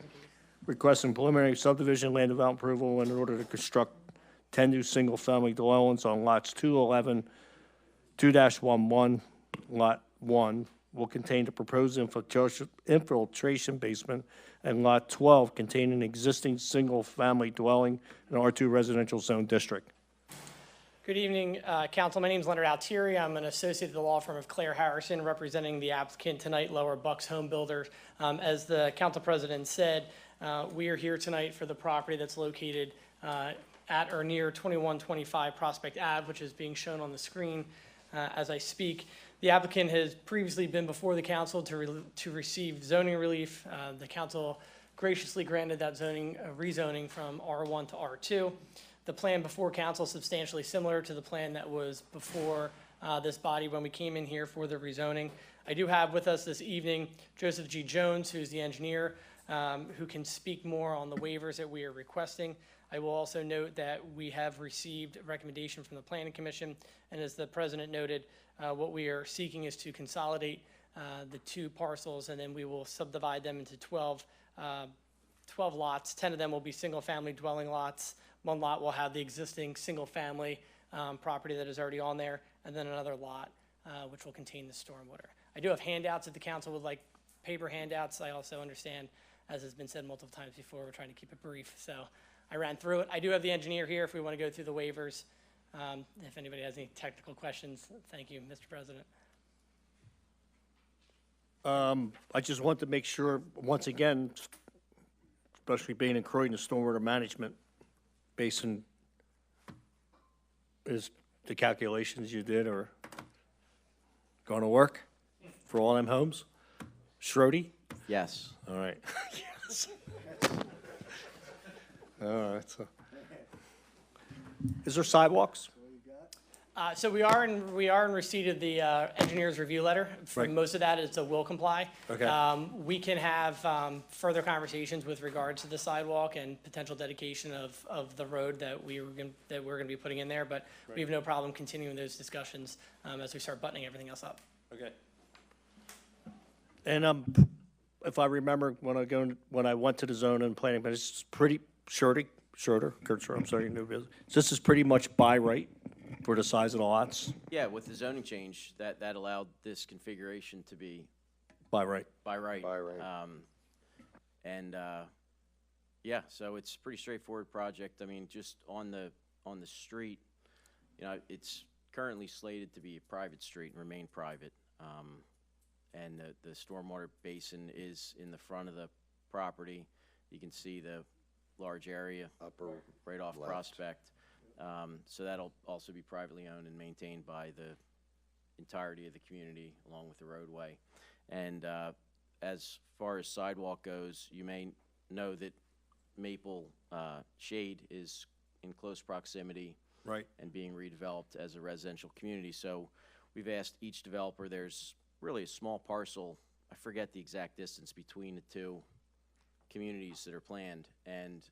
requesting preliminary subdivision land development approval in order to construct 10 new single-family dwellings on lots 211, 2-11, Lot 1, will contain the proposed infiltration basement, and Lot 12 containing an existing single-family dwelling in R2 residential zone district. Good evening, Council. My name is Leonard Altieri. I'm an associate at the law firm of Claire Harrison, representing the applicant tonight, Lower Bucks Home Builders. As the Council President said, we are here tonight for the property that's located at or near 2125 Prospect Ave, which is being shown on the screen as I speak. The applicant has previously been before the council to receive zoning relief. The council graciously granted that zoning rezoning from R1 to R2. The plan before council is substantially similar to the plan that was before this body when we came in here for the rezoning. I do have with us this evening Joseph G. Jones, who's the engineer, who can speak more on the waivers that we are requesting. I will also note that we have received a recommendation from the Planning Commission, and as the President noted, what we are seeking is to consolidate the two parcels, and then we will subdivide them into 12 lots. 10 of them will be single-family dwelling lots. One lot will have the existing single-family property that is already on there, and then another lot which will contain the stormwater. I do have handouts if the council would like paper handouts. I also understand, as has been said multiple times before, we're trying to keep it brief, so I ran through it. I do have the engineer here if we want to go through the waivers. If anybody has any technical questions, thank you, Mr. President. I just want to make sure, once again, especially being in Croydon, the stormwater management basin, is the calculations you did are going to work for all them homes? Schrody? Yes. All right. Yes. All right, so. Is there sidewalks? So we are in receipt of the engineer's review letter. For Right. most of that, it's a will comply. Okay. We can have further conversations with regards to the sidewalk and potential dedication of the road that we're going to be putting in there, but we have no problem continuing those discussions as we start buttoning everything else up. Okay. And if I remember when I went to the zone and planning, but it's pretty Kurt Schroeder, I'm sorry, new business. This is pretty much by right for the size of the lots Yeah, with the zoning change, that allowed this configuration to be by right? by right. By right. And, yeah, so it's a pretty straightforward project. I mean, just on the street, you know, it's currently slated to be a private street and remain private. And the stormwater basin is in the front of the property. You can see the large area right off left. Prospect. So that'll also be privately owned and maintained by the entirety of the community along with the roadway. And as far as sidewalk goes, you may know that Maple Shade is in close proximity Right. and being redeveloped as a residential community. So we've asked each developer, there's really a small parcel, I forget the exact distance between the two communities that are planned, and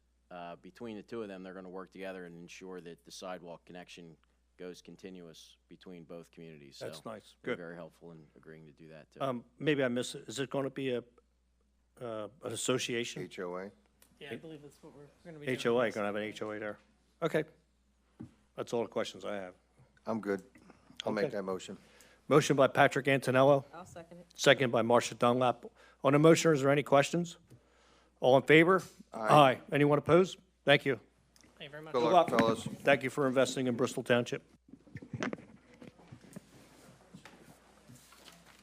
between the two of them, they're going to work together and ensure that the sidewalk connection goes continuous between both communities. That's So nice. they're Good. very helpful in agreeing to do that, too. Maybe I missed it. Is it going to be an association? HOA? Yeah, I believe that's what we're going to be doing. HOA, going to have an HOA there. Okay. That's all the questions I have. I'm good. I'll make Okay. that motion. Motion by Patrick Antonello, I'll second it. second by Marcia Dunlap. On the motion, is there any questions? All in favor? Aye. Anyone opposed? Thank you. Thank you very much. Good luck, fellas. Thank you for investing in Bristol Township.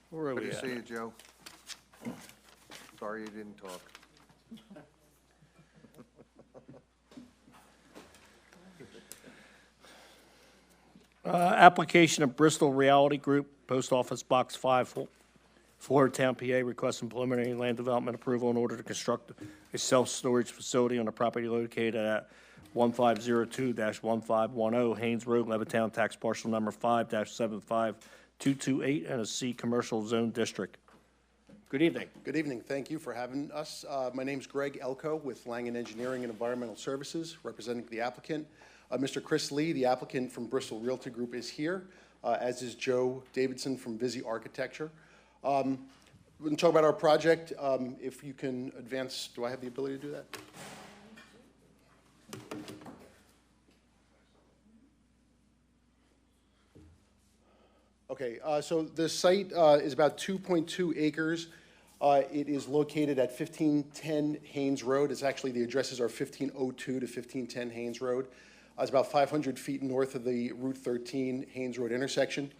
Where are Good we to at? see you, Joe. Sorry you didn't talk. Application of Bristol Reality Group, Post Office Box 5, Town, PA, requesting preliminary land development approval in order to construct a self-storage facility on a property located at 1502-1510 Haynes Road, Levittown, tax parcel number 5-75228, and a C Commercial Zone District. Good evening. Good evening. Thank you for having us. My name's Greg Elko with Langen Engineering and Environmental Services, representing the applicant. Mr. Chris Lee, the applicant from Bristol Realty Group, is here, as is Joe Davidson from Vizzy Architecture. We're going to talk about our project. If you can advance, do I have the ability to do that? Okay, so the site is about 2.2 acres. It is located at 1510 Haynes Road. It's actually, the addresses are 1502 to 1510 Haynes Road. It's about 500 feet north of the Route 13 Haynes Road intersection.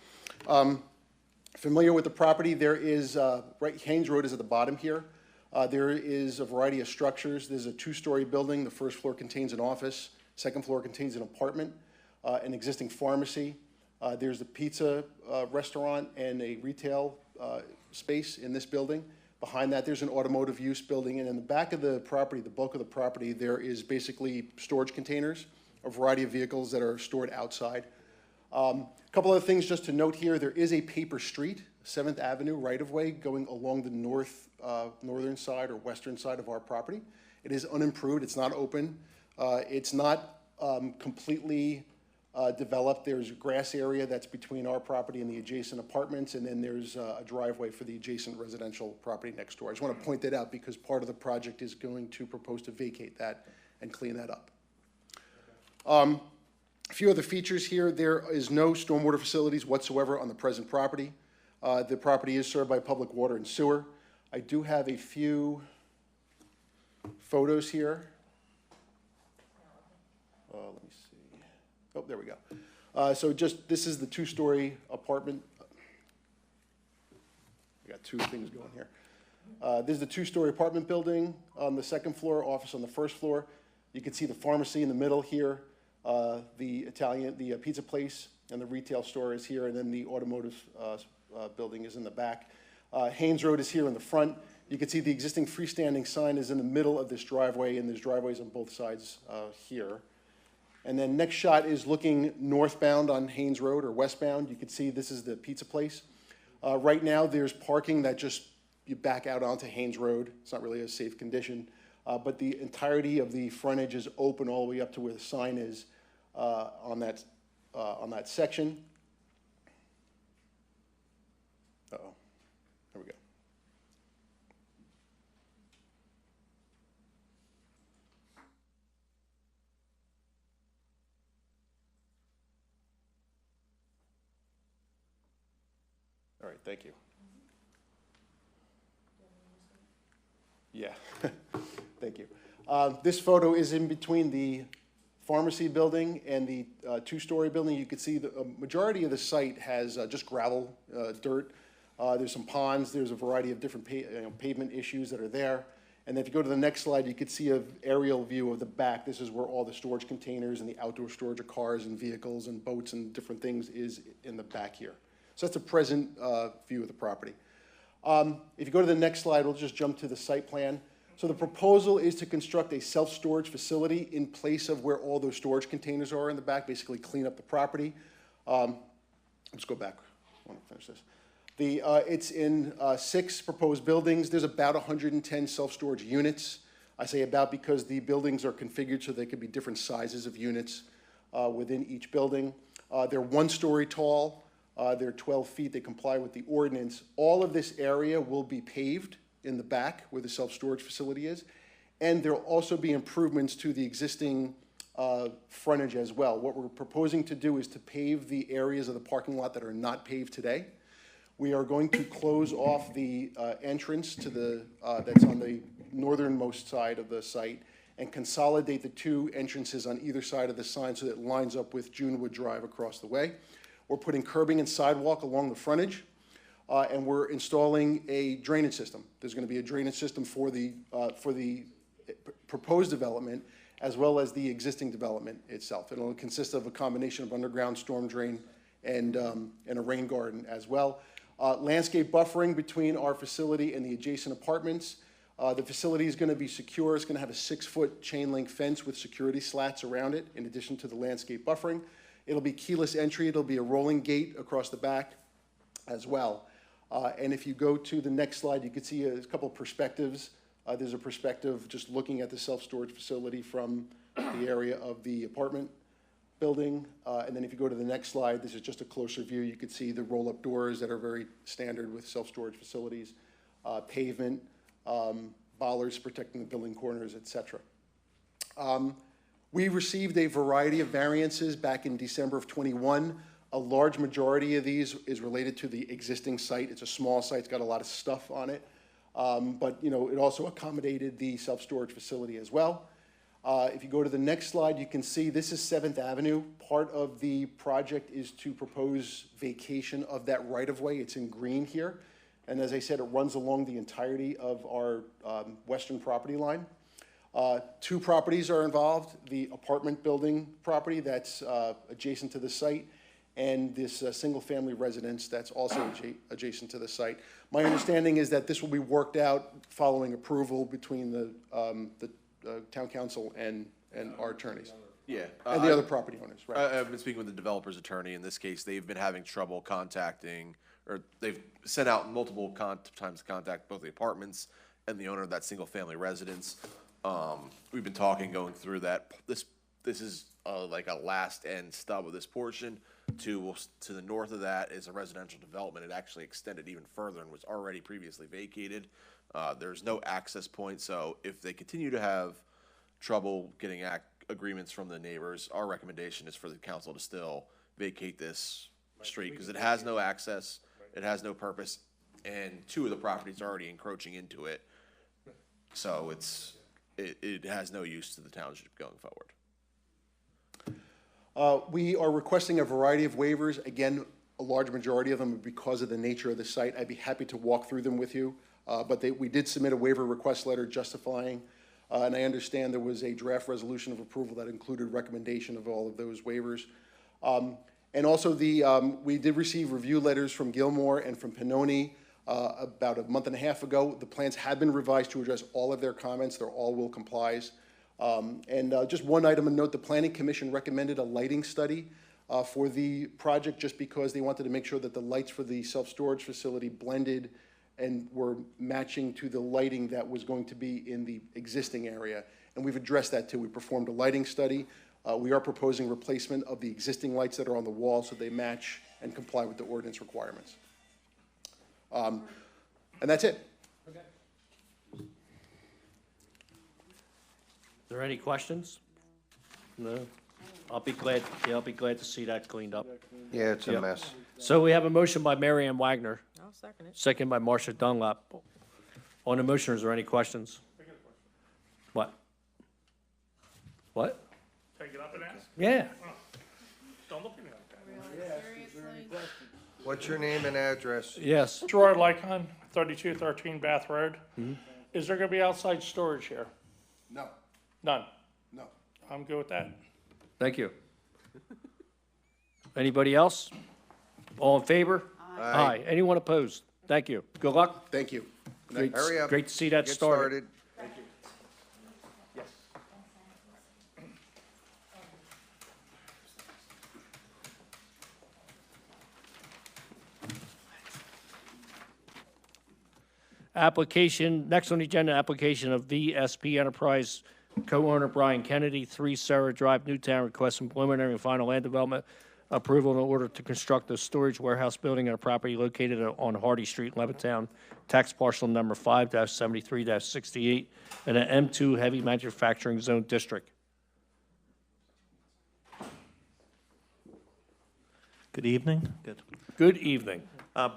Familiar with the property, there is, right, Haynes Road is at the bottom here. There is a variety of structures. There's a two-story building. The first floor contains an office. Second floor contains an apartment, an existing pharmacy. There's a pizza restaurant and a retail space in this building. Behind that, there's an automotive use building. And in the back of the property, the bulk of the property, there is basically storage containers, a variety of vehicles that are stored outside. A couple other things just to note here. There is a paper street, 7th Avenue right-of-way, going along the northern side or western side of our property. It is unimproved. It's not open. It's not completely developed. There's a grass area that's between our property and the adjacent apartments, and then there's a driveway for the adjacent residential property next door. I just want to point that out because part of the project is going to propose to vacate that and clean that up. A few other features here. There is no stormwater facilities whatsoever on the present property. The property is served by public water and sewer. I do have a few photos here. Let me see. Oh, there we go. So just, this is the two-story apartment. I got two things going here. This is the two-story apartment building on the second floor, office on the first floor. You can see the pharmacy in the middle here. The pizza place and the retail store is here, and then the automotive building is in the back. Haynes Road is here in the front. You can see the existing freestanding sign is in the middle of this driveway, and there's driveways on both sides here. And then next shot is looking northbound on Haynes Road, or westbound. You can see this is the pizza place. Right now, there's parking that just, you back out onto Haynes Road. It's not really a safe condition. But the entirety of the frontage is open all the way up to where the sign is on that section. Uh-oh, there we go. All right, thank you. Yeah, thank you. This photo is in between the pharmacy building and the two-story building. You can see the majority of the site has just gravel, dirt. There's some ponds. There's a variety of different pavement issues that are there. And if you go to the next slide, you could see an aerial view of the back. This is where all the storage containers and the outdoor storage of cars and vehicles and boats and different things is in the back here. So that's a present view of the property. If you go to the next slide, we'll just jump to the site plan. So the proposal is to construct a self-storage facility in place of where all those storage containers are in the back, basically clean up the property. Let's go back. I want to finish this. It's in 6 proposed buildings. There's about 110 self-storage units. I say about because the buildings are configured so they could be different sizes of units within each building. They're 1-story tall. They're 12 feet. They comply with the ordinance. All of this area will be paved in the back where the self-storage facility is. And there'll also be improvements to the existing frontage as well. What we're proposing to do is to pave the areas of the parking lot that are not paved today. We are going to close off the entrance to the, that's on the northernmost side of the site and consolidate the 2 entrances on either side of the sign so that it lines up with Junewood Drive across the way. We're putting curbing and sidewalk along the frontage, and we're installing a drainage system. There's going to be a drainage system for the proposed development as well as the existing development itself. It'll consist of a combination of underground storm drain and a rain garden as well. Landscape buffering between our facility and the adjacent apartments. The facility is going to be secure. It's going to have a 6-foot chain link fence with security slats around it, in addition to the landscape buffering. It'll be keyless entry. It'll be a rolling gate across the back as well. And if you go to the next slide, you can see a couple of perspectives. There's a perspective just looking at the self-storage facility from the area of the apartment building. And then if you go to the next slide, this is just a closer view. You can see the roll-up doors that are very standard with self-storage facilities, pavement, bollards protecting the building corners, et cetera. We received a variety of variances back in December of '21. A large majority of these is related to the existing site. It's a small site. It's got a lot of stuff on it. But, you know, it also accommodated the self-storage facility as well. If you go to the next slide, you can see this is 7th Avenue. Part of the project is to propose vacation of that right-of-way. It's in green here. And as I said, it runs along the entirety of our western property line. 2 properties are involved, the apartment building property that's adjacent to the site and this single-family residence that's also adjacent to the site. My understanding is that this will be worked out following approval between the town council and our attorneys. Yeah. And the other property owners, right? I've been speaking with the developer's attorney. In this case, they've been having trouble contacting, or they've sent out multiple times to contact both the apartments and the owner of that single-family residence. We've been talking, going through that. This is like a last end stub of this portion. To the north of that is a residential development. It actually extended even further and was already previously vacated. There's no access point, so if they continue to have trouble getting agreements from the neighbors, our recommendation is for the council to still vacate this street because it has no access, it has no purpose, and 2 of the properties are already encroaching into it. So it has no use to the township going forward. We are requesting a variety of waivers. Again, a large majority of them are because of the nature of the site. I'd be happy to walk through them with you. But we did submit a waiver request letter justifying, and I understand there was a draft resolution of approval that included recommendation of all of those waivers. And also we did receive review letters from Gilmore and from Pannoni about a month and a half ago. The plans have been revised to address all of their comments. They're all will complies. And just one item of note, the Planning Commission recommended a lighting study for the project just because they wanted to make sure that the lights for the self-storage facility blended and were matching to the lighting that was going to be in the existing area. And we've addressed that too. We performed a lighting study. We are proposing replacement of the existing lights that are on the wall so they match and comply with the ordinance requirements. And that's it. Are there any questions? No? I'll be glad to see that cleaned up. Yeah, it's a Yep. mess. So we have a motion by Mary Ann Wagner. second it. second by Marcia Dunlap. On the motion, is there any questions? What? What? Take it up and ask? Yeah. Don't look at me like that. What's your name and address? Yes. Gerard Lycon, 3213 Bath Road. Mm-hmm. Is there gonna be outside storage here? No, None. no. I'm good with that. Thank you. Anybody else? All in favor? Aye. Anyone opposed? Thank you. Good luck. Thank you. Great, Hurry up. great to see that Get started. Yes. Application, next on the agenda, application of VSP Enterprise co-owner Brian Kennedy, 3 Sarah Drive, Newtown, requesting preliminary and final land development approval in order to construct a storage warehouse building on a property located on Hardy Street, Levittown, tax parcel number 5-73-68, in an M2 heavy manufacturing zone district. Good evening. Good. Good evening.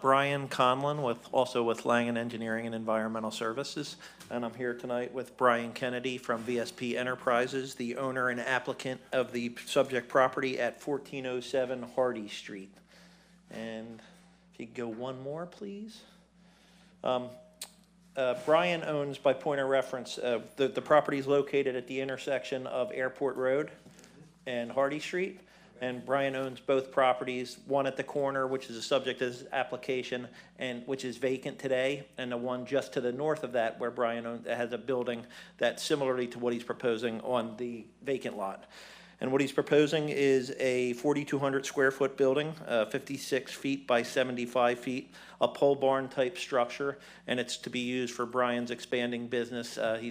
Brian Conlon also with Langen Engineering and Environmental Services. And I'm here tonight with Brian Kennedy from VSP Enterprises, the owner and applicant of the subject property at 1407 Hardy Street. And if you could go one more, please. Brian owns, by point of reference, the property is located at the intersection of Airport Road and Hardy Street. And Brian owns both properties, one at the corner, which is a subject of this application, and which is vacant today, and the one just to the north of that where Brian has a building that's similarly to what he's proposing on the vacant lot. And what he's proposing is a 4,200 square foot building, 56 feet by 75 feet, a pole barn type structure, and it's to be used for Brian's expanding business. He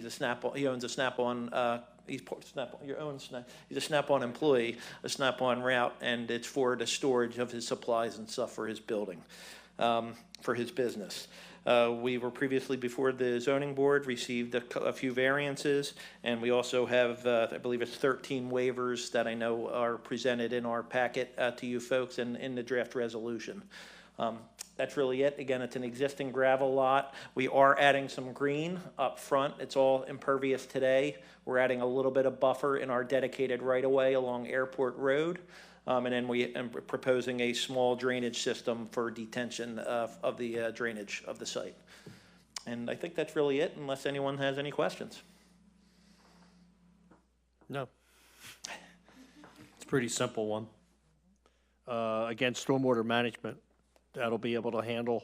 owns a Snap-on. He's a Snap-on employee, a Snap-on route, and it's for the storage of his supplies and stuff for his building, for his business. We were previously before the zoning board, received a few variances, and we also have, I believe it's 13 waivers that I know are presented in our packet to you folks and in the draft resolution. That's really it. Again, it's an existing gravel lot. We are adding some green up front. It's all impervious today. We're adding a little bit of buffer in our dedicated right-of-way along Airport Road. And then we are proposing a small drainage system for detention of the drainage of the site. And I think that's really it, unless anyone has any questions. No. It's a pretty simple one. Again, stormwater management, that'll be able to handle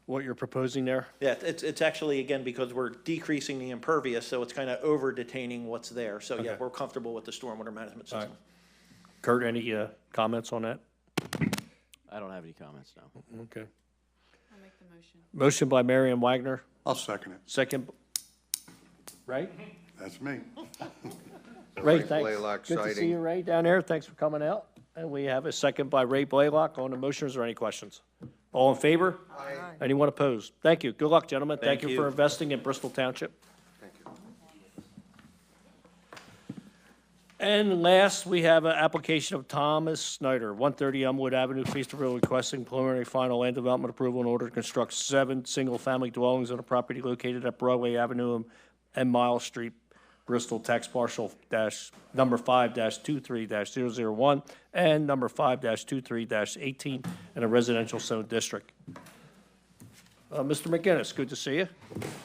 what you're proposing there? Yeah, it's actually, again, because we're decreasing the impervious, so it's kind of over detaining what's there. So yeah, Okay. we're comfortable with the stormwater management All right. system. Kurt, any comments on that? I don't have any comments now. Okay. I'll make the motion. Motion by Marion Wagner, I'll second it. second, right? That's me. Ray, Ray thanks. Blaylock Good to see sighting. you, Ray, down there. Thanks for coming out. And we have a second by Ray Blaylock on the motion. Is there any questions? All in favor? Aye. Anyone opposed? Thank you. Good luck, gentlemen. Thank Thank you for you. investing in Bristol Township. Thank you. And last, we have an application of Thomas Snyder, 130 Elmwood Avenue, Feasterville, requesting preliminary final land development approval in order to construct 7 single-family dwellings on a property located at Broadway Avenue and Miles Street, Bristol, tax parcel number 5-23-001 and number 5-23-18 in a residential zone district. Mr. McGinnis, good to see you.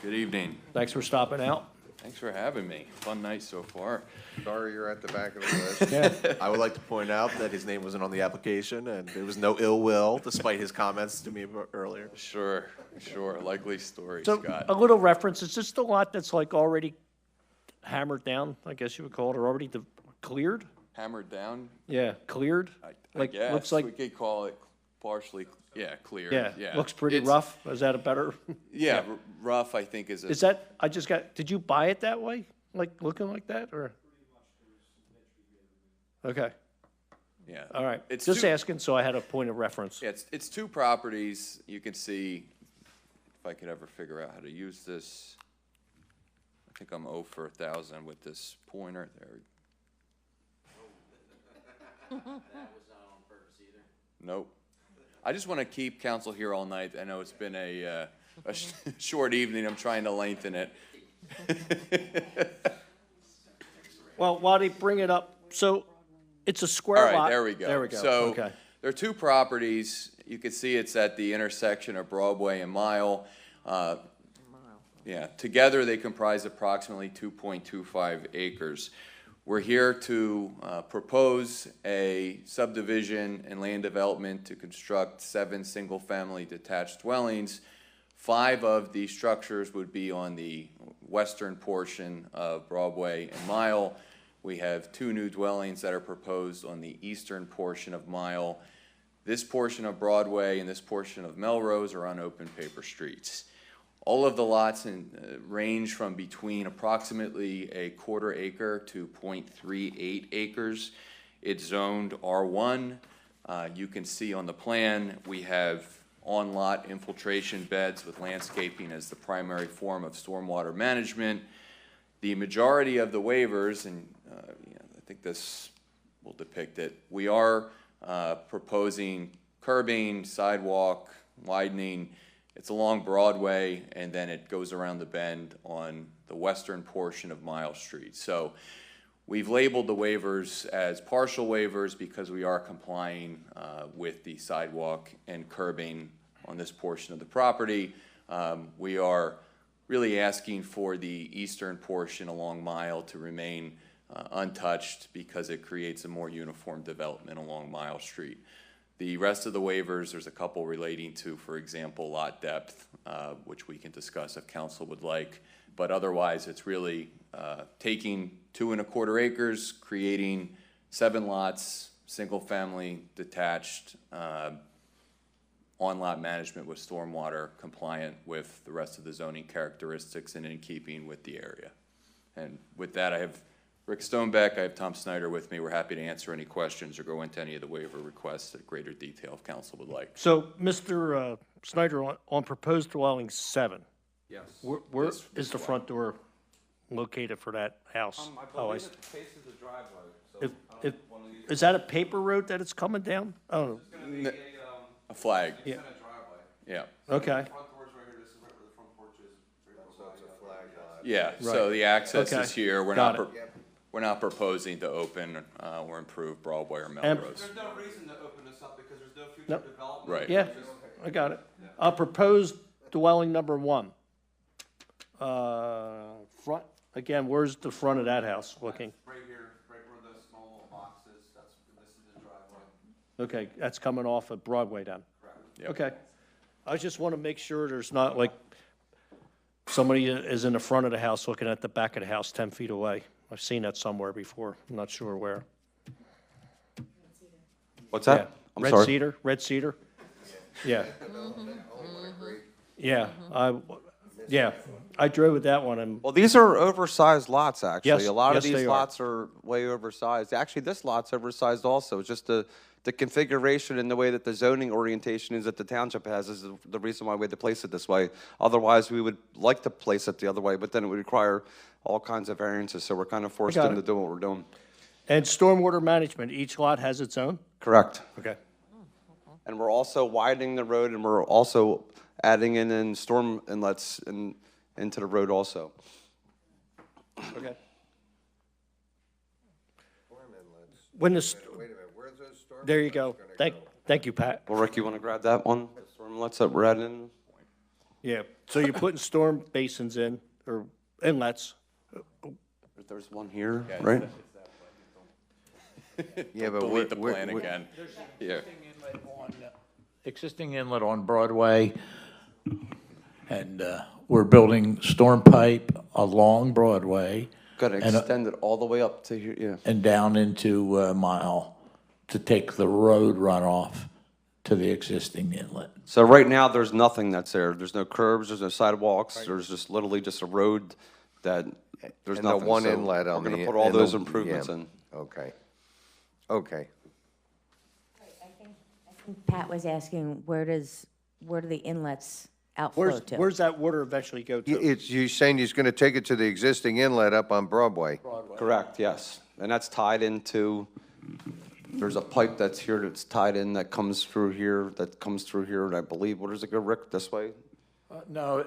Good evening. Thanks for stopping out. Thanks for having me. Fun night so far. Sorry you're at the back of the list. Yeah. I would like to point out that his name wasn't on the application, and there was no ill will, despite his comments to me earlier. Sure. Likely story, So Scott. a little reference, is this the lot that's like already hammered down, I guess you would call it, or already cleared? Hammered down? Yeah, cleared? I Like, guess looks like, we could call it partially, cleared. yeah, looks pretty It's- rough. Is that a better? Yeah, rough, I think, is a. Is that, did you buy it that way? Like, looking like that, or? Okay, Yeah. all right. It's Just two- asking, so I had a point of reference. Yeah, it's 2 properties. You can see, if I could ever figure out how to use this. I think I'm 0 for 1,000 with this pointer there. That was not on purpose either. Nope. I just want to keep council here all night. I know it's been a short evening. I'm trying to lengthen it. Well, while they bring it up, so it's a square All lot. right, there we go. There we go, So okay. there are two properties. You can see it's at the intersection of Broadway and Mile. Yeah, together they comprise approximately 2.25 acres. We're here to propose a subdivision and land development to construct 7 single-family detached dwellings. 5 of these structures would be on the western portion of Broadway and Mile. We have 2 new dwellings that are proposed on the eastern portion of Mile. This portion of Broadway and this portion of Melrose are on open paper streets. All of the lots range from between approximately a quarter acre to 0.38 acres. It's zoned R1. You can see on the plan we have on-lot infiltration beds with landscaping as the primary form of stormwater management. The majority of the waivers, and I think this will depict it, we are proposing curbing, sidewalk, widening. It's along Broadway, and then it goes around the bend on the western portion of Mile Street. So we've labeled the waivers as partial waivers because we are complying with the sidewalk and curbing on this portion of the property. We are really asking for the eastern portion along Mile to remain untouched because it creates a more uniform development along Mile Street. The rest of the waivers, there's a couple relating to, for example, lot depth, which we can discuss if council would like. But otherwise, it's really taking 2.25 acres, creating 7 lots, single-family, detached, on-lot management with stormwater compliant with the rest of the zoning characteristics and in keeping with the area. And with that, I have Rick Stonebeck, I have Tom Snyder with me. We're happy to answer any questions or go into any of the waiver requests at greater detail if council would like. So, Mr. Snyder, on proposed dwelling 7. Yes. Where is the front door located for that house? I Oh, believe it faces the driveway. So is that a paper road that it's coming down? Oh, A flag. yeah, Yeah. okay. Yeah, Right. so the access Okay. is here. We're Got not, we're not proposing to open or improve Broadway or And- Melrose. There's no reason to open this up because there's no future Nope. development. Right. Yeah, I got it. Proposed dwelling number 1. Front, again, where's the front of that house looking? Right here, right where the small little box is, this is the driveway. Okay, that's coming off of Broadway then? Yep. Okay. I just want to make sure there's not like somebody is in the front of the house looking at the back of the house 10 feet away. I've seen that somewhere before. I'm not sure where. What's that? Yeah. I'm Red sorry. Cedar, Red Cedar? Yeah. Yeah, I drove with that one and, Well, these are oversized lots, actually. Yes, A lot yes, of these they are. lots are way oversized. Actually, this lot's oversized also. It's just the configuration and the way that the zoning orientation is that the township has is the reason why we had to place it this way. Otherwise, we would like to place it the other way, but then it would require all kinds of variances, so we're kind of forced got into it. doing what we're doing. and stormwater management, each lot has its own? Correct. Okay. And we're also widening the road, and we're also adding in storm inlets into the road also. Okay. When the, there you go. Thank you, Pat. Well, Rick, you want to grab that one? The storm inlets that we're adding in? Yeah, so you're putting storm basins in, or inlets. There's one here, right? Yeah, but Delete the plan again. Yeah. Existing inlet on Broadway, and we're building storm pipe along Broadway. Got to and, extend it all the way up to here, yeah. And down into Mile to take the road runoff to the existing inlet. So right now, there's nothing that's there. There's no curbs, there's no sidewalks, there's just literally just a road that, there's And the nothing. one So inlet on we're the. gonna put all and the- those improvements yeah. in. Okay. Okay. Pat was asking, where do the inlets outflow to? Where's that water eventually go to? It's, you're saying he's gonna take it to the existing inlet up on Broadway? Correct, yes. And that's tied into There's a pipe that's here that's tied in that comes through here, and I believe, where does it go, Rick, this way? No,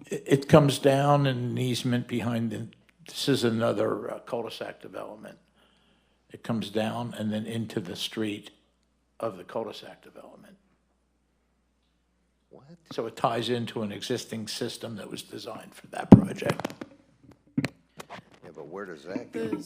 it comes down in an easement behind this is another cul-de-sac development. It comes down and then into the street of the cul-de-sac development. What? So it ties into an existing system that was designed for that project. Yeah, but where does that go?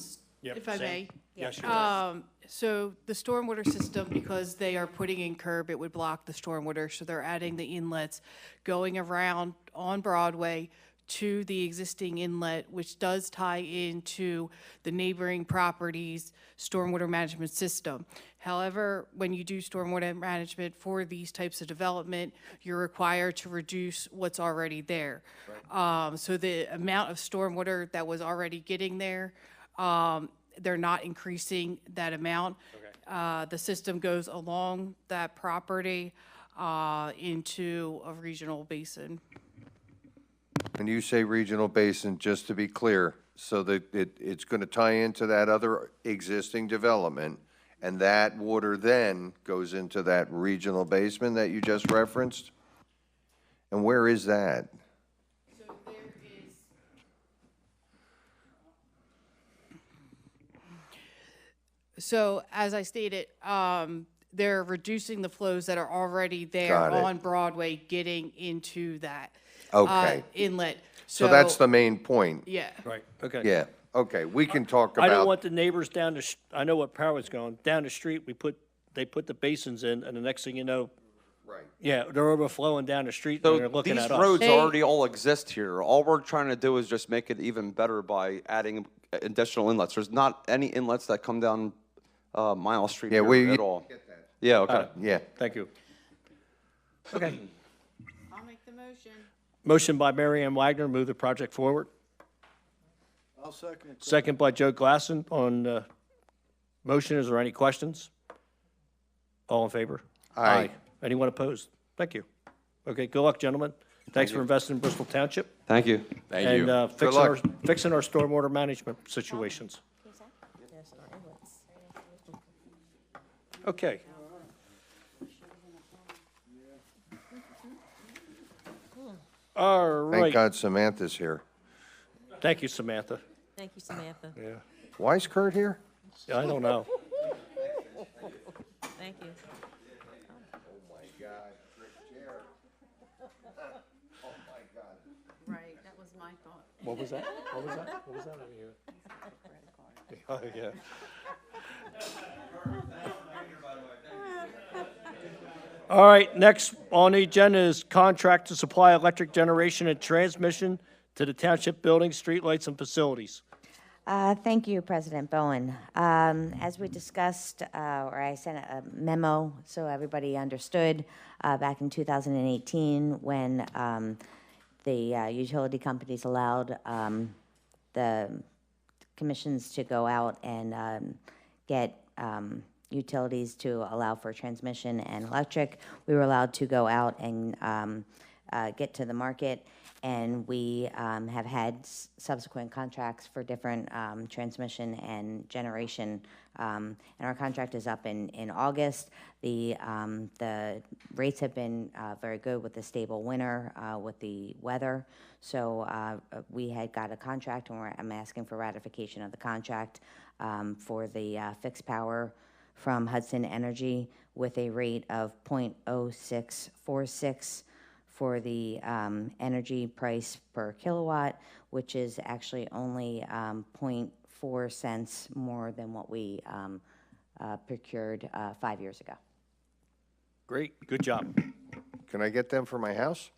If I may. Yes, sure. So the stormwater system, because they are putting in curb, it would block the stormwater. So they're adding the inlets going around on Broadway to the existing inlet, which does tie into the neighboring properties' stormwater management system. However, when you do stormwater management for these types of development, you're required to reduce what's already there. So the amount of stormwater that was already getting there, they're not increasing that amount. The system goes along that property into a regional basin. When you say regional basin, just to be clear, so that it's going to tie into that other existing development, and that water then goes into that regional basin that you just referenced? And where is that? So there is. So as I stated, they're reducing the flows that are already there Got it. on Broadway, getting into that Okay. Inlet. So that's the main point? Yeah. Right, okay. Yeah, okay, we can talk I don't about, want the neighbors down I know what power's going, down the street, they put the basins in, and the next thing you know, right. yeah, they're overflowing down the street, and So they're looking these at us. roads already all exist here. All we're trying to do is just make it even better by adding additional inlets. There's not any inlets that come down Miles Street Yeah, here at all. Yeah, okay. Yeah. Thank you. Okay. I'll make the motion. Motion by Mary Ann Wagner, move the project forward. I'll second it. Second by Joe Glassen on motion. Is there any questions? All in favor? Aye. Anyone opposed? Thank you. Okay, good luck, gentlemen. Thanks for investing in Bristol Township. Thank you. Thank And you. fixing our stormwater management situations. Okay. All Thank right. God Samantha's here. Thank you, Samantha. Thank you, Samantha. Yeah. Why is Kurt here? Yeah, I don't know. Thank you. Oh, my God. Oh, my God. Right, that was my thought. What was that? What was that? What was that over here? Oh, yeah. All right, next on the agenda is contract to supply electric generation and transmission to the township buildings, streetlights, and facilities. Thank you, President Bowen. As we discussed, or I sent a memo so everybody understood, back in 2018 when the utility companies allowed the commissions to go out and get utilities to allow for transmission and electric. We were allowed to go out and get to the market, and we have had subsequent contracts for different transmission and generation. And our contract is up in August. The rates have been very good with the stable winter, with the weather. So we had got a contract, and I'm asking for ratification of the contract for the fixed power from Hudson Energy with a rate of 0.0646 for the energy price per kilowatt, which is actually only 0.4 cents more than what we procured 5 years ago. Great, good job. Can I get them for my house?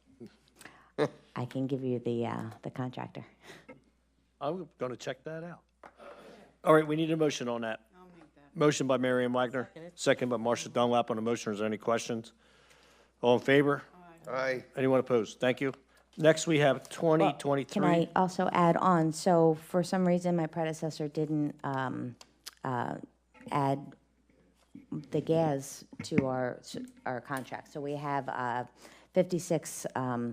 I can give you the contractor. I'm going to check that out. All right, we need a motion on that. I'll make that. Motion by Mary Ann Wagner, second by Marcia Dunlap on the motion. Is there any questions? All in favor? Aye. Anyone opposed? Thank you. Next, we have 2023. Can I also add on? So for some reason, my predecessor didn't add the gas to our contract. So we have 56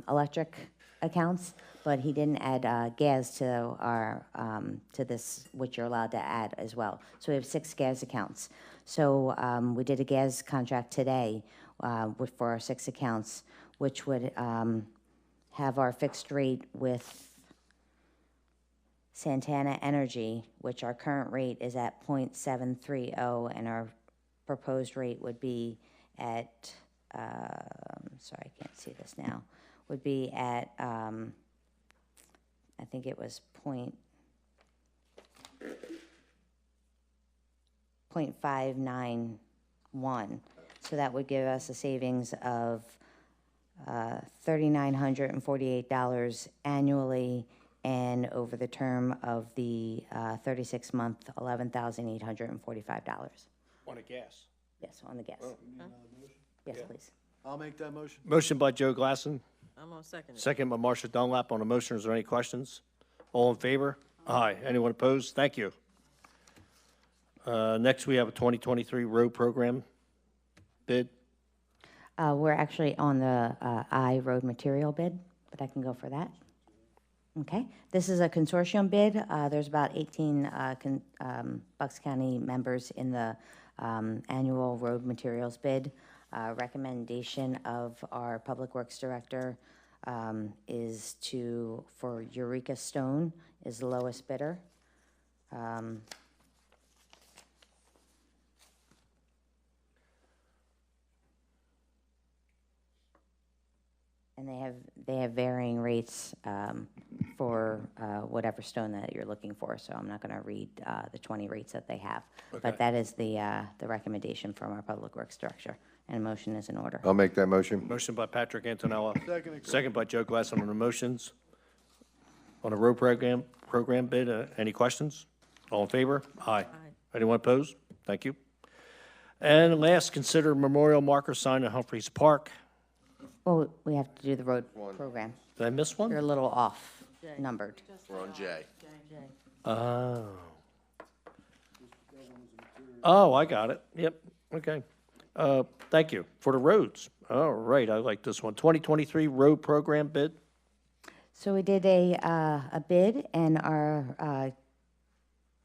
electric accounts, but he didn't add gas to our, to this, which you're allowed to add as well. So we have 6 gas accounts. So we did a gas contract today for our 6 accounts, which would have our fixed rate with Santana Energy, which our current rate is at 0.730, and our proposed rate would be at, sorry, I can't see this now, would be at, I think it was 0.591. So that would give us a savings of $3,948 annually, and over the term of the 36-month, $11,845. On a gas. Yes, on the gas. Yes, please. I'll make that motion. Motion by Joe Glassen, I'm on second. second by Marcia Dunlap. On the motion, is there any questions? All in favor? Aye. Anyone opposed? Thank you. Next, we have a 2023 road program bid. We're actually on the I road material bid, but I can go for that. Okay, this is a consortium bid. There's about 18 Bucks County members in the annual road materials bid. Recommendation of our Public Works Director is for Eureka Stone is the lowest bidder. And they have varying rates for whatever stone that you're looking for. So I'm not going to read the 20 rates that they have, but that is the recommendation from our Public Works Director. And a motion is in order. I'll make that motion. Motion by Patrick Antonella. Second. Second by Joe Glassen on the motions. On the road program bid, any questions? All in favor? Aye. Anyone opposed? Thank you. And last, consider memorial marker sign at Humphreys Park. Well, we have to do the road program. Did I miss one? You're a little off numbered. We're on J. Oh. Oh, I got it. Yep, okay. Thank you. For the roads. All right, I like this one. 2023 road program bid. So we did a bid, and our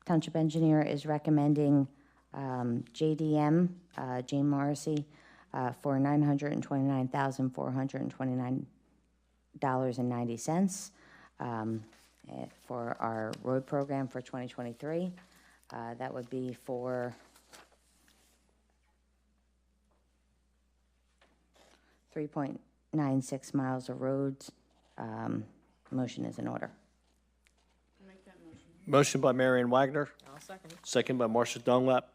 township engineer is recommending JDM, Jane Morrissey, for $929,429.90 for our road program for 2023. That would be for 3.96 miles of roads. Motion is in order. Motion by Marion Wagner. I'll second. Second by Marcia Dunlap.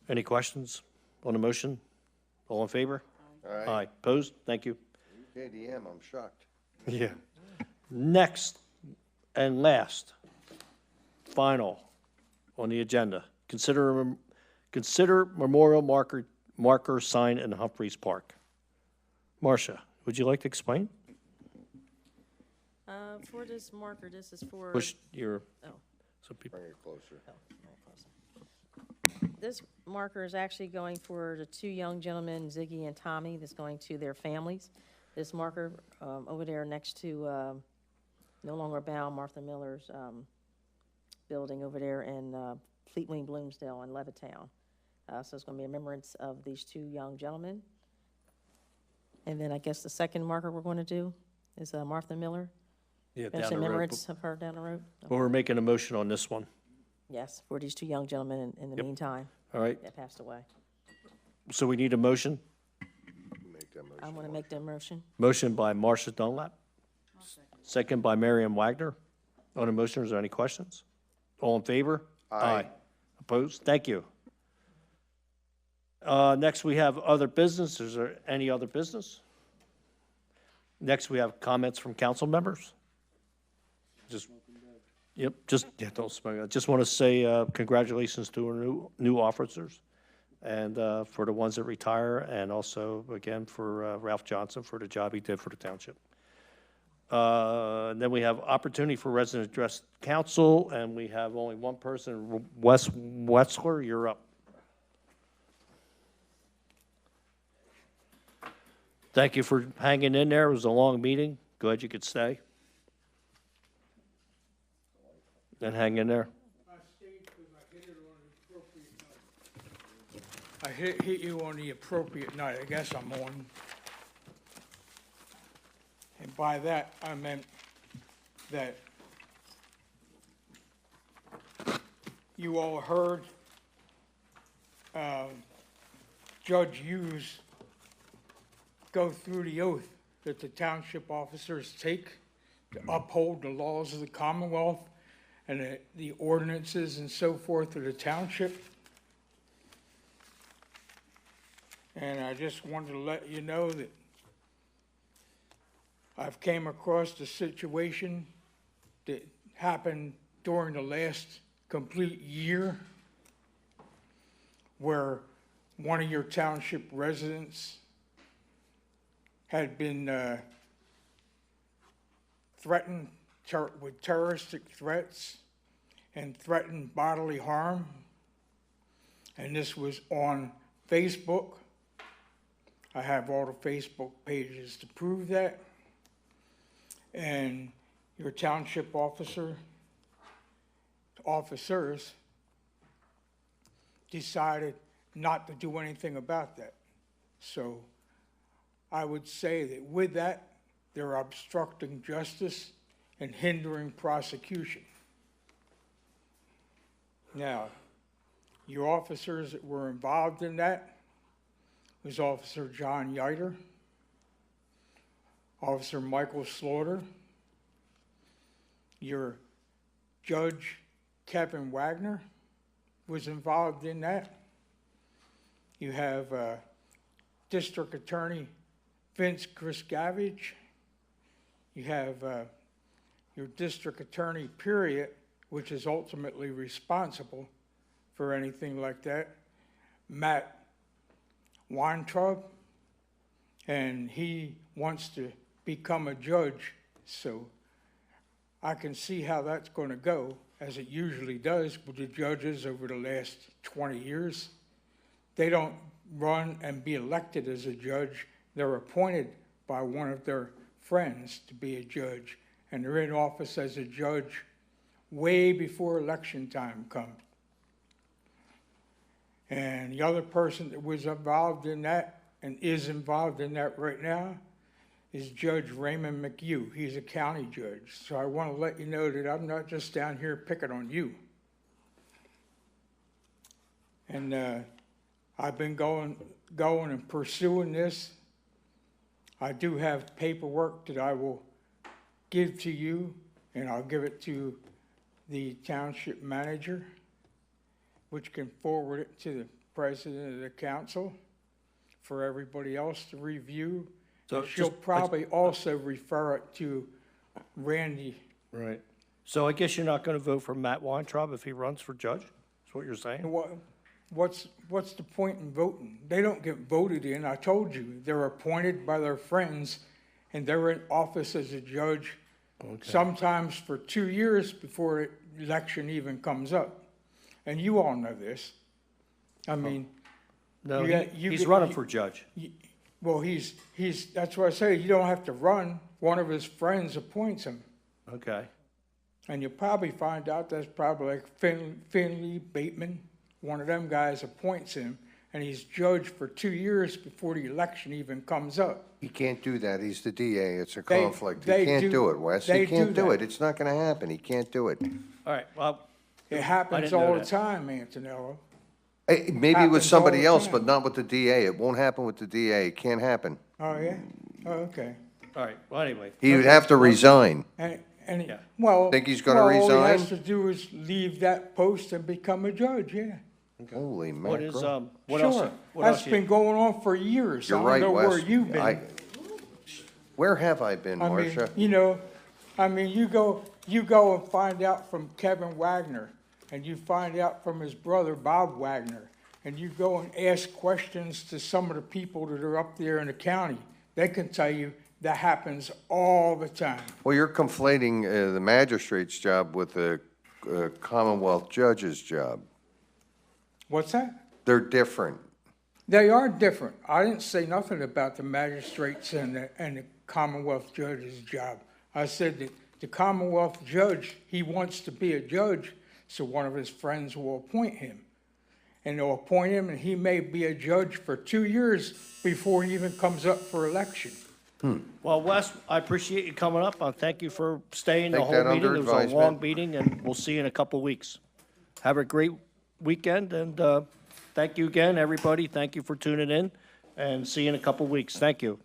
Any questions on the motion? All in favor? Aye. Opposed? Thank you. JDM, I'm shocked. Yeah. Next and last, final on the agenda, consider memorial marker sign in Humphreys Park. Marcia, would you like to explain? For this marker, this is for. Push your, Oh. so people. Bring it closer. This marker is actually going for the 2 young gentlemen, Ziggy and Tommy, that's going to their families. This marker over there next to No Longer Bound, Martha Miller's building over there in Fleetwing, Bloomsdale, and Levittown. So it's going to be a remembrance of these 2 young gentlemen. And then I guess the second marker we're going to do is Martha Miller. Yeah, Finish down in the road. remembrance of her down the road. Well, we're making a motion on this one. Yes, for these 2 young gentlemen in the meantime. All right. That passed away. So we need a motion. Make that motion. I want to make that motion. Motion by Marcia Dunlap. Second by Marion Wagner. On the motion, is there any questions? All in favor? Aye. Opposed? Thank you. Next, we have other business. Is there any other business? Next, we have comments from council members. Don't smoke. I just want to say congratulations to our new officers, and for the ones that retire, and also, again, for Ralph Johnson for the job he did for the township. And then we have opportunity for resident address council, and we have only one person. Wes Wetzler, you're up. Thank you for hanging in there. It was a long meeting. Glad you could stay. And hang in there. I hit you on the appropriate night. I guess I'm on. And by that, I meant that you all heard Judge Hughes go through the oath that the township officers take to uphold the laws of the Commonwealth and the ordinances and so forth of the township. And I just wanted to let you know that I've came across a situation that happened during the last complete year where one of your township residents had been threatened with terroristic threats and threatened bodily harm. And this was on Facebook. I have all the Facebook pages to prove that. And your township officers decided not to do anything about that. So I would say that with that, they're obstructing justice and hindering prosecution. Now, your officers that were involved in that was Officer John Yeiter, Officer Michael Slaughter, your Judge Kevin Wagner was involved in that. You have District Attorney Vince Griscavage. You have your District Attorney, period, which is ultimately responsible for anything like that, Matt Weintraub, and he wants to become a judge, so I can see how that's going to go, as it usually does with the judges over the last 20 years. They don't run and be elected as a judge. They're appointed by one of their friends to be a judge, and they're in office as a judge way before election time comes. And the other person that was involved in that and is involved in that right now is Judge Raymond McHugh. He's a county judge. So I want to let you know that I'm not just down here picking on you. And I've been going and pursuing this. I do have paperwork that I will give to you, and I'll give it to the township manager, which can forward it to the president of the council for everybody else to review. So she'll probably also refer it to Randy. Right. So I guess you're not going to vote for Matt Weintraub if he runs for judge? That's what you're saying? What's the point in voting? They don't get voted in. I told you, they're appointed by their friends, and they're in office as a judge, sometimes for 2 years before the election even comes up. And you all know this. I mean, no, he's running for judge. Well, that's what I say. You don't have to run. One of his friends appoints him. Okay. And you'll probably find out that's probably like Finley Bateman. One of them guys appoints him, and he's judged for 2 years before the election even comes up. He can't do that. He's the DA. It's a conflict. He can't do it, Wes. He can't do it. It's not going to happen. He can't do it. All right, well. It happens all the time, Antonello. Maybe with somebody else, but not with the DA. It won't happen with the DA. It can't happen. Oh, yeah? Oh, okay. All right, well, anyway. He would have to resign. Well, think he's gonna all he resign? has to do is leave that post and become a judge, yeah. Holy mackerel. What is, what Sure. else? That's been going on for years. You're I right, don't know Wes. where you've been. Where have I been, I mean, Marcia? you know, you go and find out from Kevin Wagner, and you find out from his brother, Bob Wagner, and you go and ask questions to some of the people that are up there in the county. They can tell you that happens all the time. Well, you're conflating the magistrate's job with the Commonwealth judge's job. What's that? They're different. They are different. I didn't say nothing about the magistrates and the Commonwealth judge's job. I said that the Commonwealth judge, he wants to be a judge, so one of his friends will appoint him. And they'll appoint him, and he may be a judge for 2 years before he even comes up for election. Well, Wes, I appreciate you coming up. Thank you for staying the Take whole that meeting. under It was a long advisement. meeting, and we'll see you in a couple weeks. Have a great weekend, and thank you again, everybody. Thank you for tuning in, and see you in a couple weeks. Thank you.